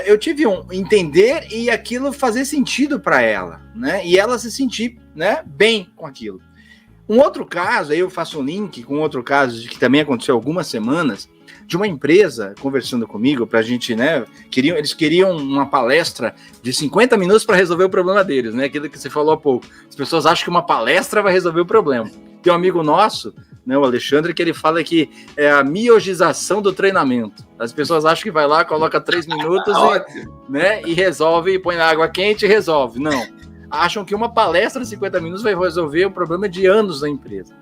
Eu tive entender e aquilo fazer sentido para ela, né? E ela se sentir, né, bem com aquilo. Um outro caso, aí eu faço um link com outro caso que também aconteceu há algumas semanas, de uma empresa conversando comigo pra gente, né, eles queriam uma palestra de 50 minutos para resolver o problema deles, né, aquilo que você falou há pouco. As pessoas acham que uma palestra vai resolver o problema. Tem um amigo nosso, né, o Alexandre, que ele fala que é a miogização do treinamento. As pessoas acham que vai lá, coloca 3 minutos e resolve, põe na água quente e resolve. Não. acham que uma palestra de 50 minutos vai resolver o problema de anos da empresa.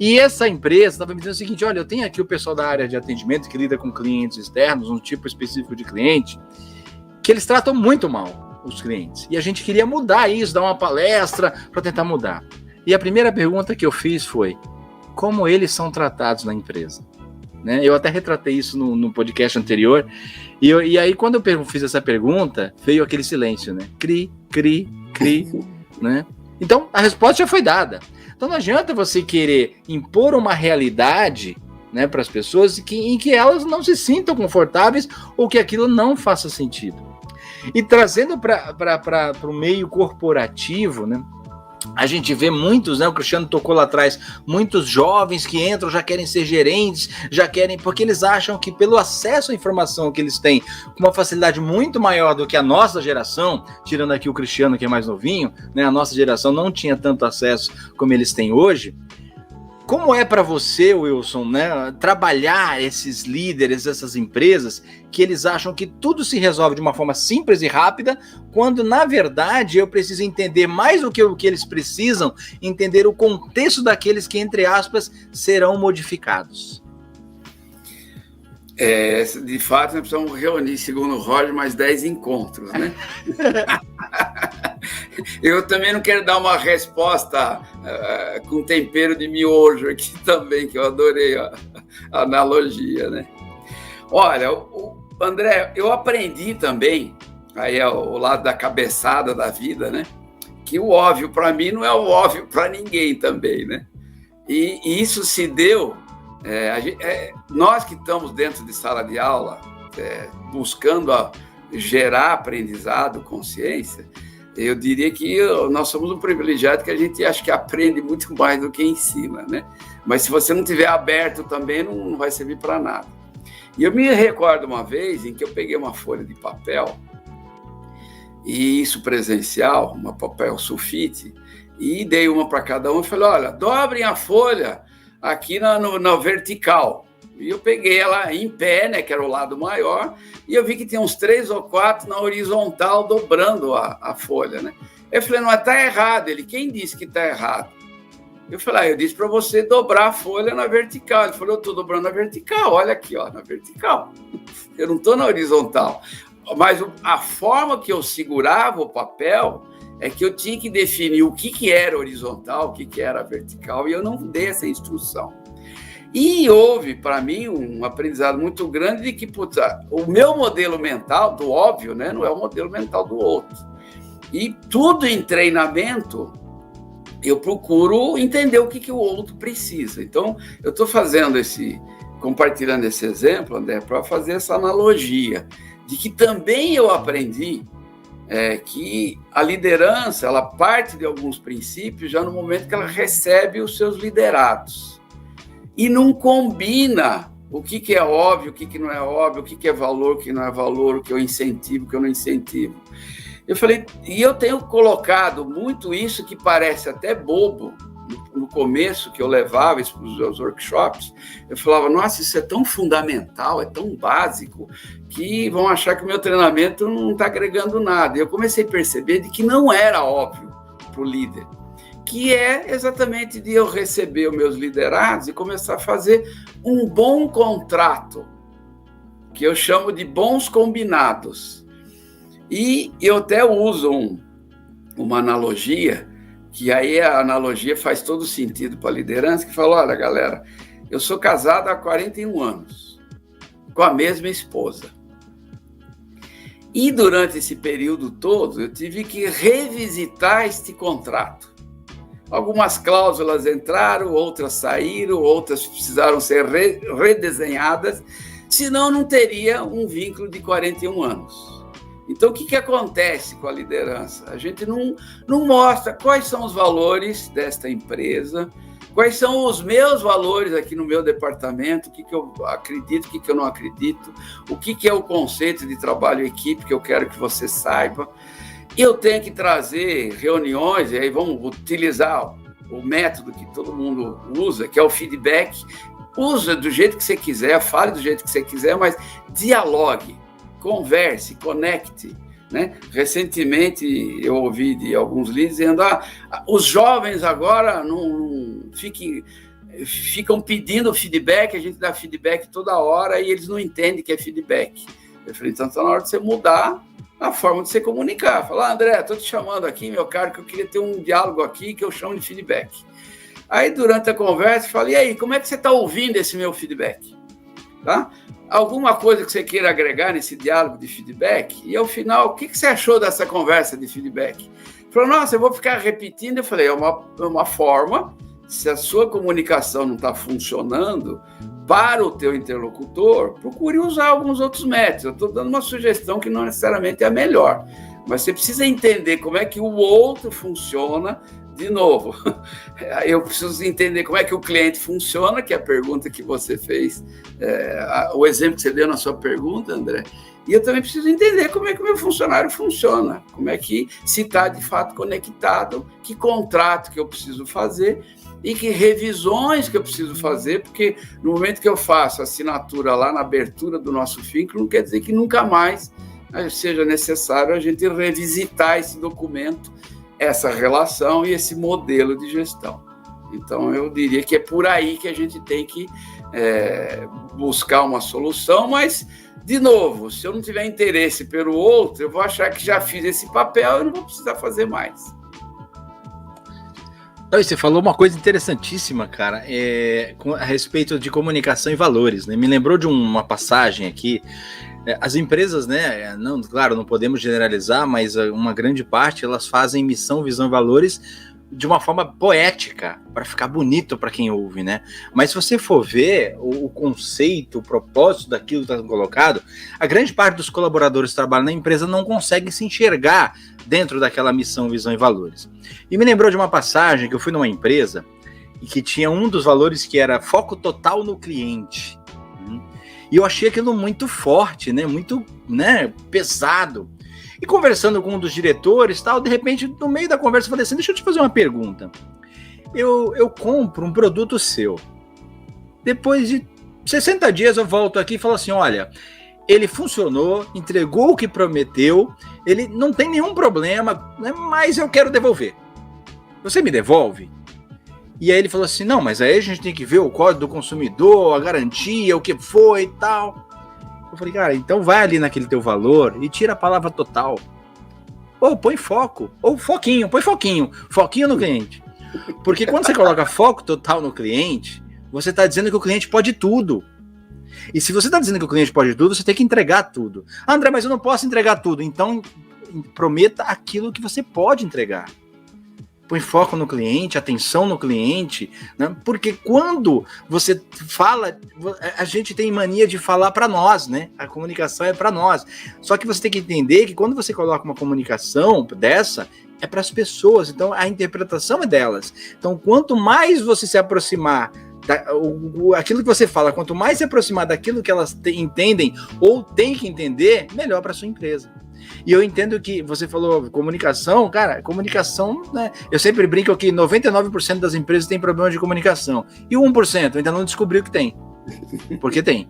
E essa empresa estava me dizendo o seguinte, olha, eu tenho aqui o pessoal da área de atendimento que lida com clientes externos, um tipo específico de cliente, que eles tratam muito mal os clientes. E a gente queria mudar isso, dar uma palestra para tentar mudar. E a primeira pergunta que eu fiz foi, como eles são tratados na empresa? Né? Eu até retratei isso no podcast anterior, e aí quando eu fiz essa pergunta, veio aquele silêncio, né? Cri, cri, cri, né? Então, a resposta já foi dada. Então não adianta você querer impor uma realidade, né, para as pessoas em que elas não se sintam confortáveis ou que aquilo não faça sentido. E trazendo para o meio corporativo, né? A gente vê muitos, né? O Cristiano tocou lá atrás, muitos jovens que entram, já querem ser gerentes, porque eles acham que pelo acesso à informação que eles têm, com uma facilidade muito maior do que a nossa geração, tirando aqui o Cristiano que é mais novinho, né? A nossa geração não tinha tanto acesso como eles têm hoje. Como é para você, Wilson, né, trabalhar esses líderes, essas empresas, que eles acham que tudo se resolve de uma forma simples e rápida, quando, na verdade, eu preciso entender mais do que o que eles precisam, entender o contexto daqueles que, entre aspas, serão modificados? De fato, nós precisamos reunir, segundo o Roger, mais 10 encontros, né? Eu também não quero dar uma resposta com tempero de miojo aqui também, que eu adorei a analogia, né? Olha, André, eu aprendi também, aí é o lado da cabeçada da vida, né? Que o óbvio para mim não é o óbvio para ninguém também, né? E isso se deu... nós que estamos dentro de sala de aula, buscando gerar aprendizado, consciência, eu diria que nós somos um privilegiado que a gente acha que aprende muito mais do que ensina, né? Mas se você não tiver aberto também, não vai servir para nada. E eu me recordo uma vez em que eu peguei uma folha de papel, e isso presencial, uma papel sulfite, e dei uma para cada um e falei, olha, dobrem a folha aqui na vertical. E eu peguei ela em pé, né, que era o lado maior, e eu vi que tinha uns 3 ou 4 na horizontal, dobrando a folha, né? Eu falei, não, está errado. Ele, quem disse que está errado? Eu falei, eu disse para você dobrar a folha na vertical. Ele falou, eu estou dobrando na vertical, olha aqui, ó, na vertical. Eu não estou na horizontal. Mas a forma que eu segurava o papel é que eu tinha que definir o que era horizontal, o que era vertical, e eu não dei essa instrução. E houve, para mim, um aprendizado muito grande de que, putz, o meu modelo mental, do óbvio, né, não é o modelo mental do outro. E tudo em treinamento, eu procuro entender o que o outro precisa. Então, eu estou compartilhando esse exemplo, André, para fazer essa analogia, de que também eu aprendi que a liderança, ela parte de alguns princípios já no momento que ela recebe os seus liderados. E não combina o que é óbvio, o que não é óbvio, o que é valor, o que não é valor, o que eu incentivo, o que eu não incentivo. Eu falei, e eu tenho colocado muito isso que parece até bobo, no começo que eu levava isso para os meus workshops, eu falava, nossa, isso é tão fundamental, é tão básico, que vão achar que o meu treinamento não está agregando nada. E eu comecei a perceber de que não era óbvio para o líder, que é exatamente de eu receber os meus liderados e começar a fazer um bom contrato, que eu chamo de bons combinados. E eu até uso uma analogia, que aí a analogia faz todo sentido para a liderança, que fala, olha, galera, eu sou casado há 41 anos, com a mesma esposa. E durante esse período todo, eu tive que revisitar este contrato. Algumas cláusulas entraram, outras saíram, outras precisaram ser redesenhadas, senão não teria um vínculo de 41 anos. Então, o que acontece com a liderança? A gente não mostra quais são os valores desta empresa, quais são os meus valores aqui no meu departamento, o que eu acredito, o que eu não acredito, o que é o conceito de trabalho em equipe que eu quero que você saiba. Eu tenho que trazer reuniões, e aí vamos utilizar o método que todo mundo usa, que é o feedback. Usa do jeito que você quiser, fale do jeito que você quiser, mas dialogue, converse, conecte, né? Recentemente eu ouvi de alguns líderes dizendo: os jovens agora não ficam pedindo feedback, a gente dá feedback toda hora e eles não entendem que é feedback. Eu falei: então está na hora de você mudar a forma de você comunicar. Falar: André, estou te chamando aqui, meu caro, que eu queria ter um diálogo aqui que eu chamo de feedback. Aí, durante a conversa, eu falei: e aí, como é que você está ouvindo esse meu feedback? Tá? Alguma coisa que você queira agregar nesse diálogo de feedback? E, ao final, o que você achou dessa conversa de feedback? Falou: nossa, eu vou ficar repetindo. Eu falei: é uma forma, se a sua comunicação não está funcionando para o teu interlocutor, procure usar alguns outros métodos. Eu estou dando uma sugestão que não necessariamente é a melhor, mas você precisa entender como é que o outro funciona. De novo, eu preciso entender como é que o cliente funciona, que é a pergunta que você fez, o exemplo que você deu na sua pergunta, André, e eu também preciso entender como é que o meu funcionário funciona, como é que se está de fato conectado, que contrato que eu preciso fazer e que revisões que eu preciso fazer, porque no momento que eu faço a assinatura lá na abertura do nosso vínculo, não quer dizer que nunca mais seja necessário a gente revisitar esse documento, essa relação e esse modelo de gestão. Então, eu diria que é por aí que a gente tem que buscar uma solução, mas, de novo, se eu não tiver interesse pelo outro, eu vou achar que já fiz esse papel e não vou precisar fazer mais. Você falou uma coisa interessantíssima, cara, a respeito de comunicação e valores, né? Me lembrou de uma passagem aqui. As empresas, né, claro, não podemos generalizar, mas uma grande parte, elas fazem missão, visão e valores de uma forma poética, para ficar bonito para quem ouve, né? Mas se você for ver o conceito, o propósito daquilo que está colocado, a grande parte dos colaboradores que trabalham na empresa não conseguem se enxergar dentro daquela missão, visão e valores. E me lembrou de uma passagem que eu fui numa empresa e que tinha um dos valores que era foco total no cliente. E eu achei aquilo muito forte, né? Muito, né, pesado. E conversando com um dos diretores, tal, de repente, no meio da conversa, eu falei assim: deixa eu te fazer uma pergunta. Eu compro um produto seu. Depois de 60 dias eu volto aqui e falo assim: olha, ele funcionou, entregou o que prometeu, ele não tem nenhum problema, né, mas eu quero devolver. Você me devolve? E aí ele falou assim: não, mas aí a gente tem que ver o código do consumidor, a garantia, o que foi e tal. Eu falei: cara, então vai ali naquele teu valor e tira a palavra total. Ou põe foco, ou foquinho, põe foquinho no cliente. Porque quando você coloca foco total no cliente, você está dizendo que o cliente pode tudo. E se você está dizendo que o cliente pode tudo, você tem que entregar tudo. Ah, André, mas eu não posso entregar tudo. Então, prometa aquilo que você pode entregar. Põe foco no cliente, atenção no cliente, né? Porque quando você fala, a gente tem mania de falar para nós, né? A comunicação é para nós. Só que você tem que entender que quando você coloca uma comunicação dessa, é para as pessoas, então a interpretação é delas. Então, quanto mais você se aproximar aquilo que você fala, quanto mais se aproximar daquilo que elas entendem ou têm que entender, melhor para sua empresa. E eu entendo que você falou comunicação, cara, comunicação, né? Eu sempre brinco que 99% das empresas têm problema de comunicação. E o 1% ainda não descobriu que tem. Porque tem.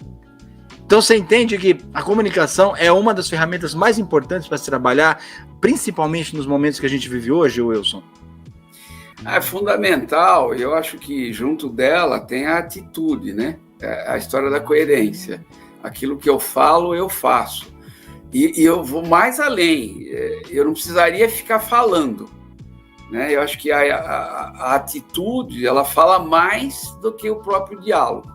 Então você entende que a comunicação é uma das ferramentas mais importantes para se trabalhar, principalmente nos momentos que a gente vive hoje, Wilson? É fundamental. Eu acho que junto dela tem a atitude, né? A história da coerência. Aquilo que eu falo, eu faço. E eu vou mais além, eu não precisaria ficar falando, né? Eu acho que a atitude, ela fala mais do que o próprio diálogo.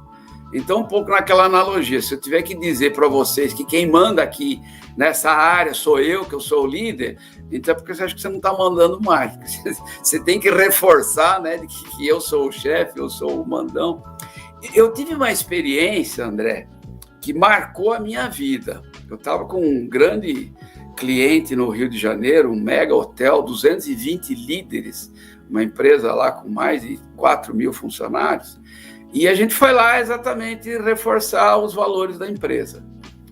Então, um pouco naquela analogia, se eu tiver que dizer para vocês que quem manda aqui nessa área sou eu, que eu sou o líder, então é porque você acha que você não está mandando mais. Você tem que reforçar, né, de que eu sou o chefe, eu sou o mandão. Eu tive uma experiência, André, que marcou a minha vida. Eu estava com um grande cliente no Rio de Janeiro, um mega hotel, 220 líderes, uma empresa lá com mais de 4 mil funcionários, e a gente foi lá exatamente reforçar os valores da empresa.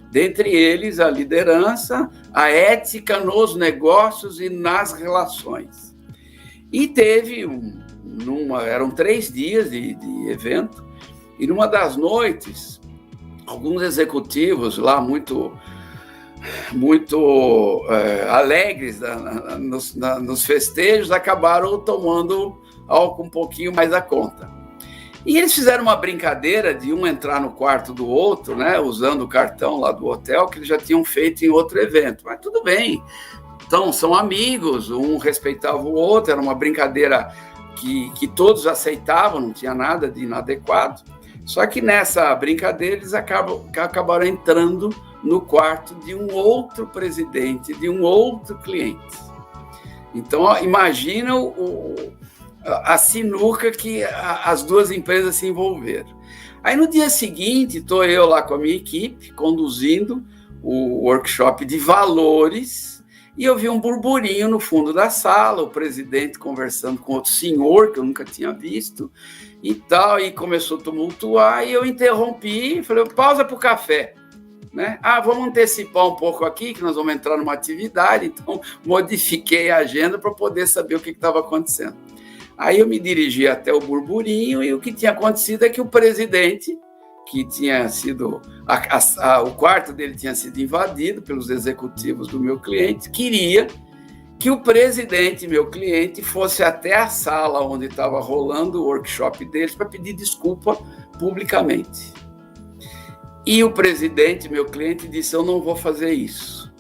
Dentre eles, a liderança, a ética nos negócios e nas relações. E teve eram 3 dias de evento, e numa das noites, alguns executivos lá muito alegres nos festejos, acabaram tomando álcool um pouquinho mais à conta. E eles fizeram uma brincadeira de um entrar no quarto do outro, né, usando o cartão lá do hotel, que eles já tinham feito em outro evento. Mas tudo bem. Então, são amigos, um respeitava o outro, era uma brincadeira que todos aceitavam, não tinha nada de inadequado. Só que nessa brincadeira eles acabaram entrando no quarto de um outro presidente, de um outro cliente. Então, imagina a sinuca que as duas empresas se envolveram. Aí, no dia seguinte, estou eu lá com a minha equipe, conduzindo o workshop de valores, e eu vi um burburinho no fundo da sala, o presidente conversando com outro senhor, que eu nunca tinha visto, e tal, e começou a tumultuar, e eu interrompi, falei, pausa para o café. Né? Vamos antecipar um pouco aqui, que nós vamos entrar numa atividade, então modifiquei a agenda para poder saber o que estava acontecendo. Aí eu me dirigi até o burburinho e o que tinha acontecido é que o presidente, que tinha sido... o quarto dele tinha sido invadido pelos executivos do meu cliente, queria que o presidente, meu cliente, fosse até a sala onde estava rolando o workshop deles para pedir desculpa publicamente. E o presidente, meu cliente, disse, eu não vou fazer isso.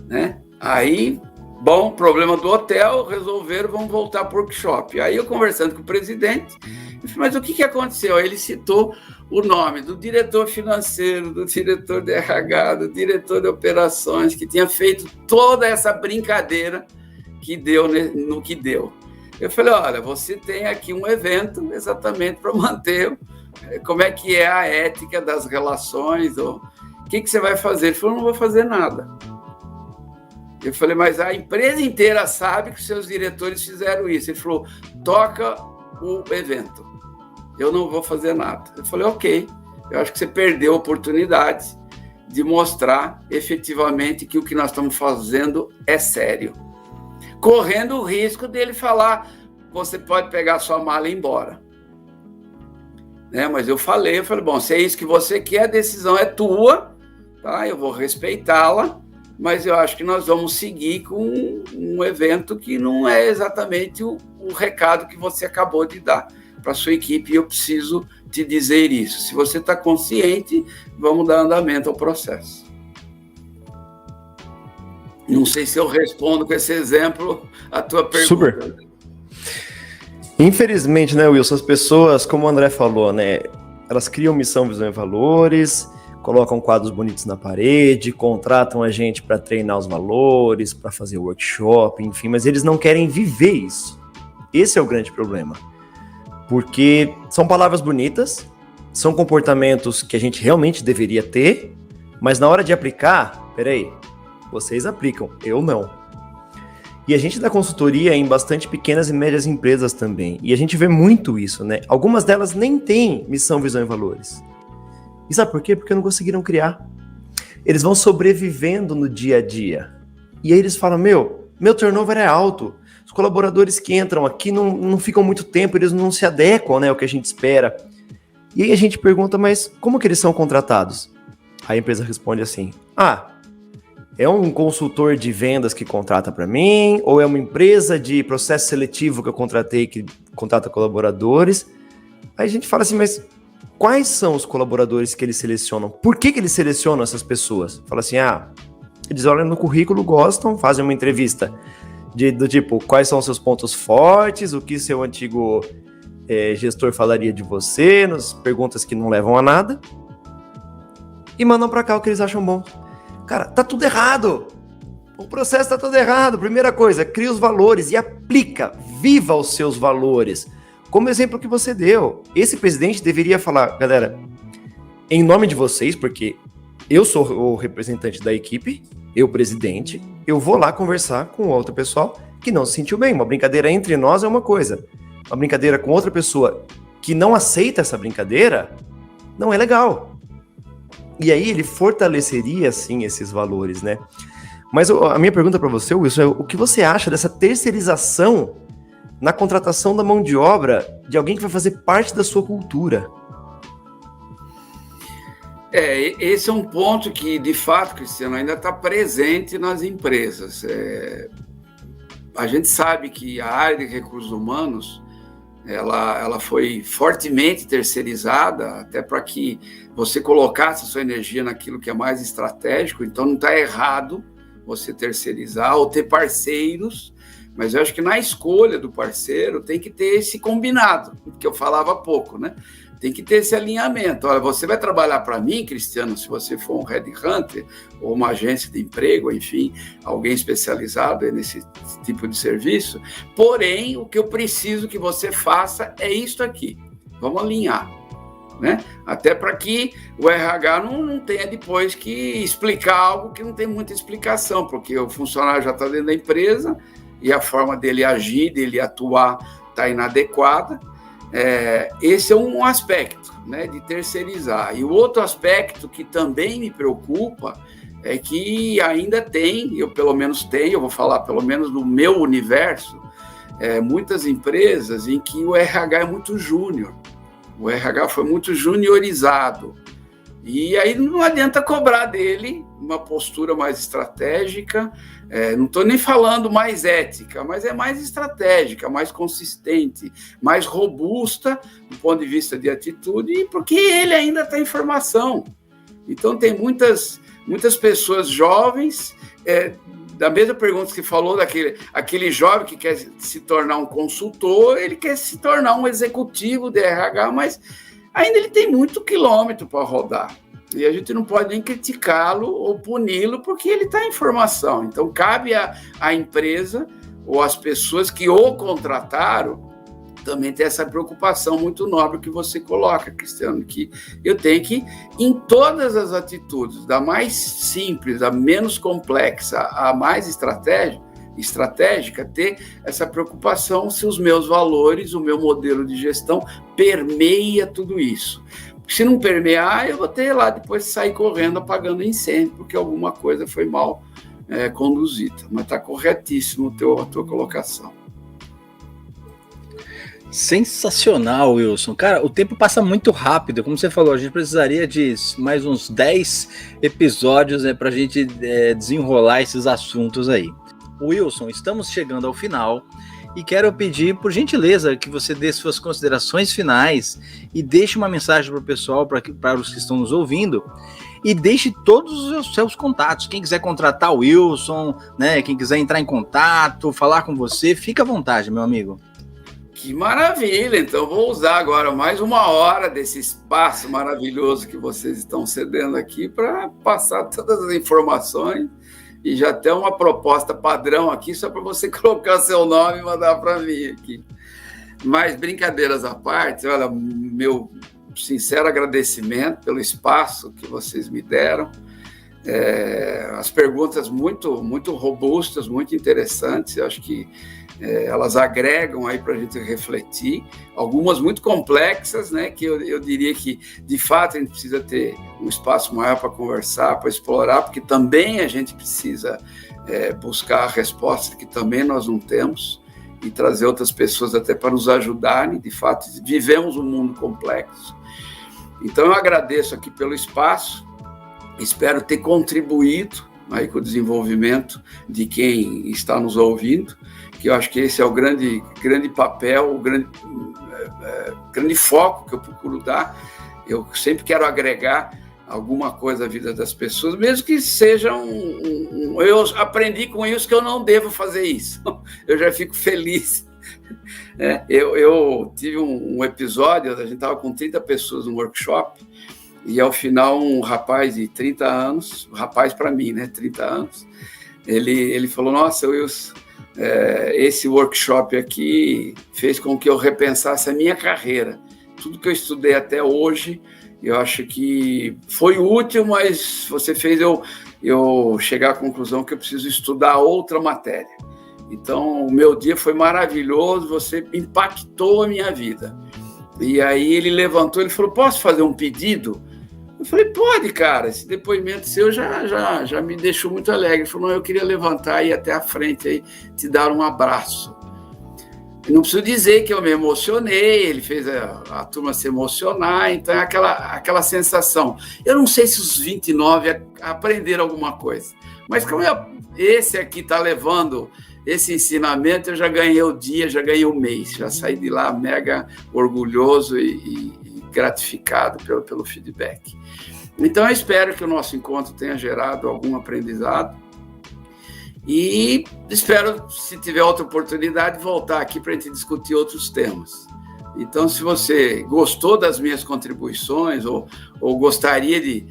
Né? Aí... Bom, problema do hotel, resolveram, vamos voltar para o workshop. Aí eu conversando com o presidente, eu falei, mas o que aconteceu? Aí ele citou o nome do diretor financeiro, do diretor de RH, do diretor de operações, que tinha feito toda essa brincadeira que deu no que deu. Eu falei, olha, você tem aqui um evento exatamente para manter como é que é a ética das relações, o que você vai fazer? Ele falou, não vou fazer nada. Eu falei, mas a empresa inteira sabe que os seus diretores fizeram isso. Ele falou, toca o evento. Eu não vou fazer nada. Eu falei, ok, eu acho que você perdeu a oportunidade de mostrar efetivamente que o que nós estamos fazendo é sério. Correndo o risco dele falar, você pode pegar sua mala e ir embora. Né? Mas eu falei, bom, se é isso que você quer, a decisão é tua, tá? Eu vou respeitá-la. Mas eu acho que nós vamos seguir com um evento que não é exatamente o recado que você acabou de dar para a sua equipe, e eu preciso te dizer isso. Se você está consciente, vamos dar andamento ao processo. Não sei se eu respondo com esse exemplo a tua pergunta. Super. Infelizmente, né, Wilson, as pessoas, como o André falou, né, elas criam missão, visão e valores, colocam quadros bonitos na parede, contratam a gente para treinar os valores, para fazer workshop, enfim, mas eles não querem viver isso. Esse é o grande problema. Porque são palavras bonitas, são comportamentos que a gente realmente deveria ter, mas na hora de aplicar, peraí, vocês aplicam, eu não. E a gente dá consultoria em bastante pequenas e médias empresas também, e a gente vê muito isso, né? Algumas delas nem têm missão, visão e valores. E sabe por quê? Porque não conseguiram criar. Eles vão sobrevivendo no dia a dia. E aí eles falam, meu turnover é alto. Os colaboradores que entram aqui não ficam muito tempo, eles não se adequam, né, ao que a gente espera. E aí a gente pergunta, mas como que eles são contratados? Aí a empresa responde assim, é um consultor de vendas que contrata para mim, ou é uma empresa de processo seletivo que eu contratei que contrata colaboradores. Aí a gente fala assim, mas quais são os colaboradores que eles selecionam? Por que eles selecionam essas pessoas? Fala assim, eles olham no currículo, gostam, fazem uma entrevista do tipo, quais são os seus pontos fortes, o que seu antigo gestor falaria de você, nas perguntas que não levam a nada, e mandam pra cá o que eles acham bom. Cara, tá tudo errado. O processo tá todo errado. Primeira coisa, cria os valores e aplica, viva os seus valores. Como exemplo que você deu, esse presidente deveria falar, galera, em nome de vocês, porque eu sou o representante da equipe, eu presidente, eu vou lá conversar com outro pessoal que não se sentiu bem. Uma brincadeira entre nós é uma coisa. Uma brincadeira com outra pessoa que não aceita essa brincadeira, não é legal. E aí ele fortaleceria, sim, esses valores, né? Mas a minha pergunta para você, Wilson, é o que você acha dessa terceirização na contratação da mão de obra de alguém que vai fazer parte da sua cultura? Esse é um ponto que, de fato, Cristiano, ainda está presente nas empresas. A gente sabe que a área de recursos humanos ela foi fortemente terceirizada, até para que você colocasse a sua energia naquilo que é mais estratégico. Então, não está errado você terceirizar ou ter parceiros, mas eu acho que na escolha do parceiro tem que ter esse combinado, que eu falava há pouco, né? Tem que ter esse alinhamento. Olha, você vai trabalhar para mim, Cristiano, se você for um headhunter ou uma agência de emprego, enfim, alguém especializado nesse tipo de serviço, porém, o que eu preciso que você faça é isso aqui. Vamos alinhar, né? Até para que o RH não tenha depois que explicar algo que não tem muita explicação, porque o funcionário já está dentro da empresa e a forma dele agir, dele atuar está inadequada. Esse é um aspecto, né, de terceirizar. E o outro aspecto que também me preocupa é que ainda tem, eu pelo menos tenho, eu vou falar pelo menos do meu universo, muitas empresas em que o RH é muito júnior. O RH foi muito juniorizado. E aí não adianta cobrar dele uma postura mais estratégica, não estou nem falando mais ética, mas é mais estratégica, mais consistente, mais robusta do ponto de vista de atitude, porque ele ainda está em formação. Então tem muitas pessoas jovens, da mesma pergunta que falou, aquele jovem que quer se tornar um consultor, ele quer se tornar um executivo de RH, mas ainda ele tem muito quilômetro para rodar. E a gente não pode nem criticá-lo ou puni-lo, porque ele está em formação. Então, cabe à empresa ou às pessoas que o contrataram também ter essa preocupação muito nobre que você coloca, Cristiano, que eu tenho que, em todas as atitudes, da mais simples, da menos complexa, à mais estratégica, ter essa preocupação se os meus valores, o meu modelo de gestão permeia tudo isso. Se não permear, eu vou ter lá depois sair correndo apagando incêndio, porque alguma coisa foi mal conduzida. Mas está corretíssimo a tua colocação. Sensacional, Wilson. Cara, o tempo passa muito rápido. Como você falou, a gente precisaria de mais uns 10 episódios, né, para a gente desenrolar esses assuntos aí. Wilson, estamos chegando ao final. E quero pedir, por gentileza, que você dê suas considerações finais e deixe uma mensagem para o pessoal, para os que estão nos ouvindo, e deixe todos os seus contatos. Quem quiser contratar o Wilson, né, quem quiser entrar em contato, falar com você, fica à vontade, meu amigo. Que maravilha! Então, vou usar agora mais 1 hora desse espaço maravilhoso que vocês estão cedendo aqui para passar todas as informações. E já tem uma proposta padrão aqui, só para você colocar seu nome e mandar para mim aqui. Mas, brincadeiras à parte, olha, meu sincero agradecimento pelo espaço que vocês me deram. As perguntas muito, muito robustas, muito interessantes, eu acho que elas agregam aí para a gente refletir, algumas muito complexas, né, que eu diria que, de fato, a gente precisa ter um espaço maior para conversar, para explorar, porque também a gente precisa buscar respostas que também nós não temos e trazer outras pessoas até para nos ajudarem. De fato, vivemos um mundo complexo. Então, eu agradeço aqui pelo espaço, espero ter contribuído aí com o desenvolvimento de quem está nos ouvindo, que eu acho que esse é o grande papel, o grande foco que eu procuro dar. Eu sempre quero agregar alguma coisa à vida das pessoas, mesmo que seja eu aprendi com isso que eu não devo fazer isso. Eu já fico feliz. Eu tive um episódio, a gente estava com 30 pessoas no workshop, e ao final um rapaz de 30 anos, rapaz para mim, né, 30 anos, ele falou, nossa, Wilson, esse workshop aqui fez com que eu repensasse a minha carreira. Tudo que eu estudei até hoje, eu acho que foi útil, mas você fez eu chegar à conclusão que eu preciso estudar outra matéria. Então, o meu dia foi maravilhoso, você impactou a minha vida. E aí ele levantou, ele falou, posso fazer um pedido? Eu falei, pode, cara, esse depoimento seu já me deixou muito alegre. Ele falou, não, eu queria levantar e ir até a frente aí, te dar um abraço. Não preciso dizer que eu me emocionei, ele fez a turma se emocionar, então é aquela sensação. Eu não sei se os 29 aprenderam alguma coisa, mas como esse aqui está levando esse ensinamento, eu já ganhei o dia, já ganhei o mês, já saí de lá mega orgulhoso e gratificado pelo feedback. Então eu espero que o nosso encontro tenha gerado algum aprendizado e espero, se tiver outra oportunidade, voltar aqui para a gente discutir outros temas. Então, se você gostou das minhas contribuições ou gostaria de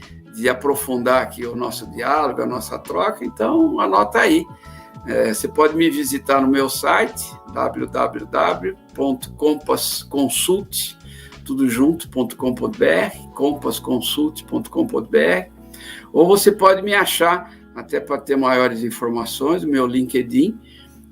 aprofundar aqui o nosso diálogo, a nossa troca, então anota aí. Você pode me visitar no meu site, www.compassconsult.com.br, compassconsult.com.br, ou você pode me achar, até para ter maiores informações, no meu LinkedIn.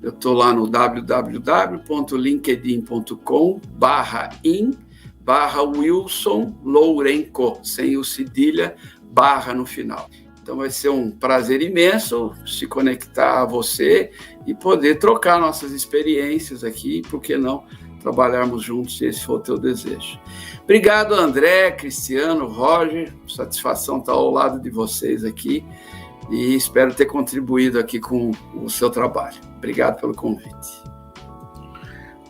Eu estou lá no www.linkedin.com/in/Wilson Lourenco, sem o cedilha, barra no final. Então vai ser um prazer imenso se conectar a você e poder trocar nossas experiências aqui, por que não trabalharmos juntos, se esse for o teu desejo. Obrigado, André, Cristiano, Roger, satisfação estar ao lado de vocês aqui e espero ter contribuído aqui com o seu trabalho. Obrigado pelo convite.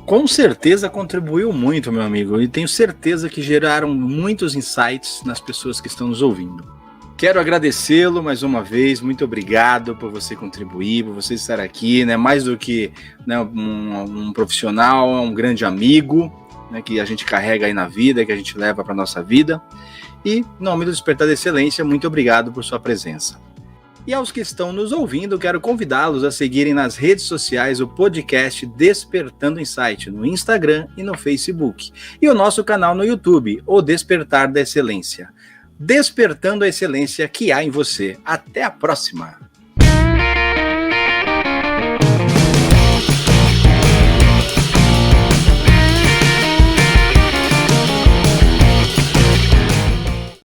Com certeza contribuiu muito, meu amigo, e tenho certeza que geraram muitos insights nas pessoas que estão nos ouvindo. Quero agradecê-lo mais uma vez, muito obrigado por você contribuir, por você estar aqui, né? Mais do que, né, um profissional, um grande amigo, né, que a gente carrega aí na vida, que a gente leva para a nossa vida. E, em nome do Despertar da Excelência, muito obrigado por sua presença. E aos que estão nos ouvindo, quero convidá-los a seguirem nas redes sociais o podcast Despertando Insight, no Instagram e no Facebook, e o nosso canal no YouTube, o Despertar da Excelência. Despertando a excelência que há em você. Até a próxima!